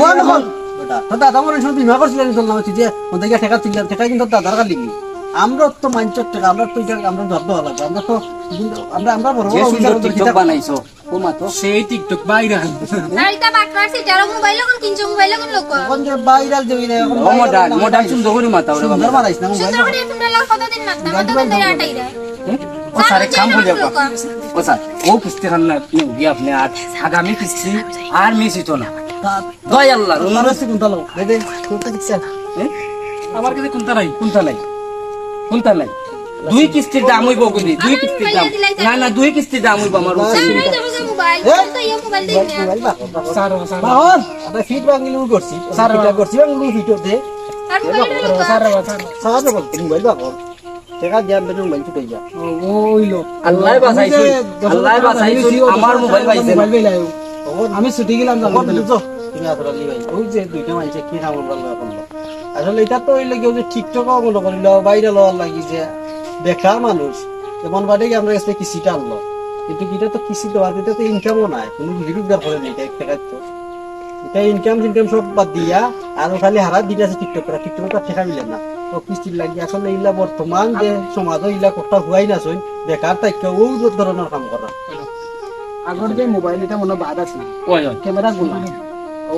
তোর দাদা মরণ সময় বিমা করছিলেন তোর নামে তুই যে ওদেরকে টাকা তুললাম টাকা কিন্তু দাদার কাছে লিখবি আমরা তো মাঞ্চর টাকা আমরা তো আমরা ধরতে লাগবে আমরা তো আমরা বড় যে সুন্দর টিকটক বানাইছো ও মাতো সেই টিকটক বাইরে নাইতা বাটরার সে যারা মোবাইল কোন কিনছো মোবাইল কোন লোক কোন যে ভাইরাল দেবি না ও মডার্ন সুন্দর করে মাতা ওরে সুন্দর বানাইছ না মোবাইল সুন্দর করে তোমরা লাগ কতদিন মাত্রা মত কোন ধরে আটাই যায় ও স্যার এক কাম করে ও স্যার ও কিস্তি খান না নিউগি আপনি আর আগামী কিস্তি আর মিস হইতো না দয় আল্লাহ তোমার কাছে কোনটা লোক দে কোনটা দিছ আমার কাছে কোনটা নাই দুই কিস্তির দাম হইব গুলি দুই কিস্তির দাম না দুই কিস্তির দাম হইব আমার মোবাইল তো ইয়া মোবাইল দিন স্যার বাহর আটা ফিট বাঙ্গিলু করছি স্যার এটা করছি বাঙ্গিলু ফিট দে আর মোবাইল স্যার বলতে মোবাইল বাহর টাকা দিয়া বেনু মোবাইল ছুটে যা ওইলো আল্লাহ বাঁচাইছো আমার মোবাইল পাইছে আমি ছুটি গেলাম যাবো তুমি আদরালি ভাই ওই যে দুইটা মাইছে কি নাম বললো এখন আসলে এটা তো হইলে কেউ যে টিকটক মনে করিল বাইরে লওয়ার লাগি যে বেকার মানুষ এমন বাদে আমরা কাছে কিস্তিটা আনলো কিন্তু এটা তো কিস্তি দেওয়ার এটা তো ইনকামও নাই কোনো রোজগার করে নেই এক টাকা তো এটা ইনকাম সব বাদ দিয়া আর খালি হারা দিতে আছে টিকটক করা টিকটক তো ঠেকা মিলে না তো কিস্তির লাগে আসলে ইলা বর্তমান যে সমাজ ইলা কথা হুয়াই না চই বেকার তাইকে ও ধরনের কাম করা আগর যে মোবাইল এটা মনে বাদ আছে ওই ওই ক্যামেরা গুলো ও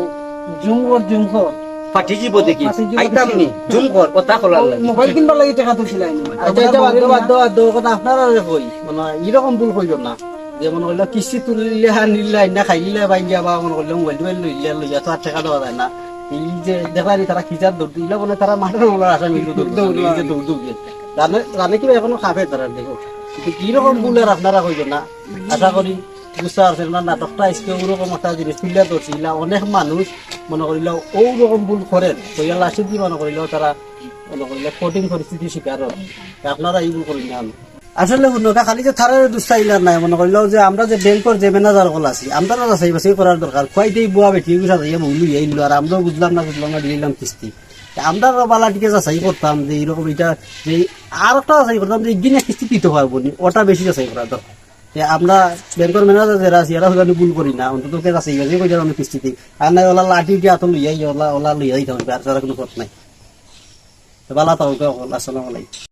জুম কর ফাটি যাব দেখি আইতাম নি জুম কর কথা কলার লাগে মোবাইল কিনবার লাগি টাকা তুলছিলাই আচ্ছা এটা বাদ কথা আপনারা কই মানে এরকম ভুল কইল না যেমন হইলো কিস্তি তুলিলে নিলে না খাইলে বাইঙ্গা বা মনে করলে মোবাইল টোবাইল লইয়া তো আর টাকা দেওয়া যায় না এই যে দেখালি তারা কিজার দৌড় দিলে বলে তারা মাঠের মলার আশা মিলু দৌড় জানে কি এখনো খাবে তারা দেখো কিন্তু কিরকম ভুল আর আপনারা কইল না আশা করি বুঝতে পারছেন না নাটকটা আজকে ওরকম একটা জিনিস তুলিয়া ধরছি অনেক মানুষ মনে করিল ওরকম ভুল করেন তো ইয়ার লাস্টে কি মনে করিল তারা মনে করিল কঠিন পরিস্থিতির শিকার হয় আপনারা এই ভুল করি না আসলে শুনুকা খালি যে থারের দুষ্টাইলার নাই মনে করিল যে আমরা যে ব্যাংকের যে ম্যানেজার গুলো আছি আমরা যাচাই বাছাই করার দরকার খুয়াইতেই বুয়া বেটি সাজাইয়া বললু এইলো আর আমরাও বুঝলাম না দিলাম কিস্তি আমরা বালাটিকে যাচাই করতাম যে এইরকম এটা যে আর একটা যাচাই করতাম যে একদিনে কিস্তি দিতে পারবো নি ওটা বেশি যাচাই করার দরকার আমরা ব্যাংকের ম্যানেজার যারা আছি এরা আমি ভুল করি না অন্তত যাচাই বাছাই কই আমি কিস্তি দিই আর নাই ওলা লাঠি দিয়ে হাত লইয়াই ওলা লইয়াই থাকবে আর কোনো কথা নাই বালা তাও আসসালামু আলাইকুম।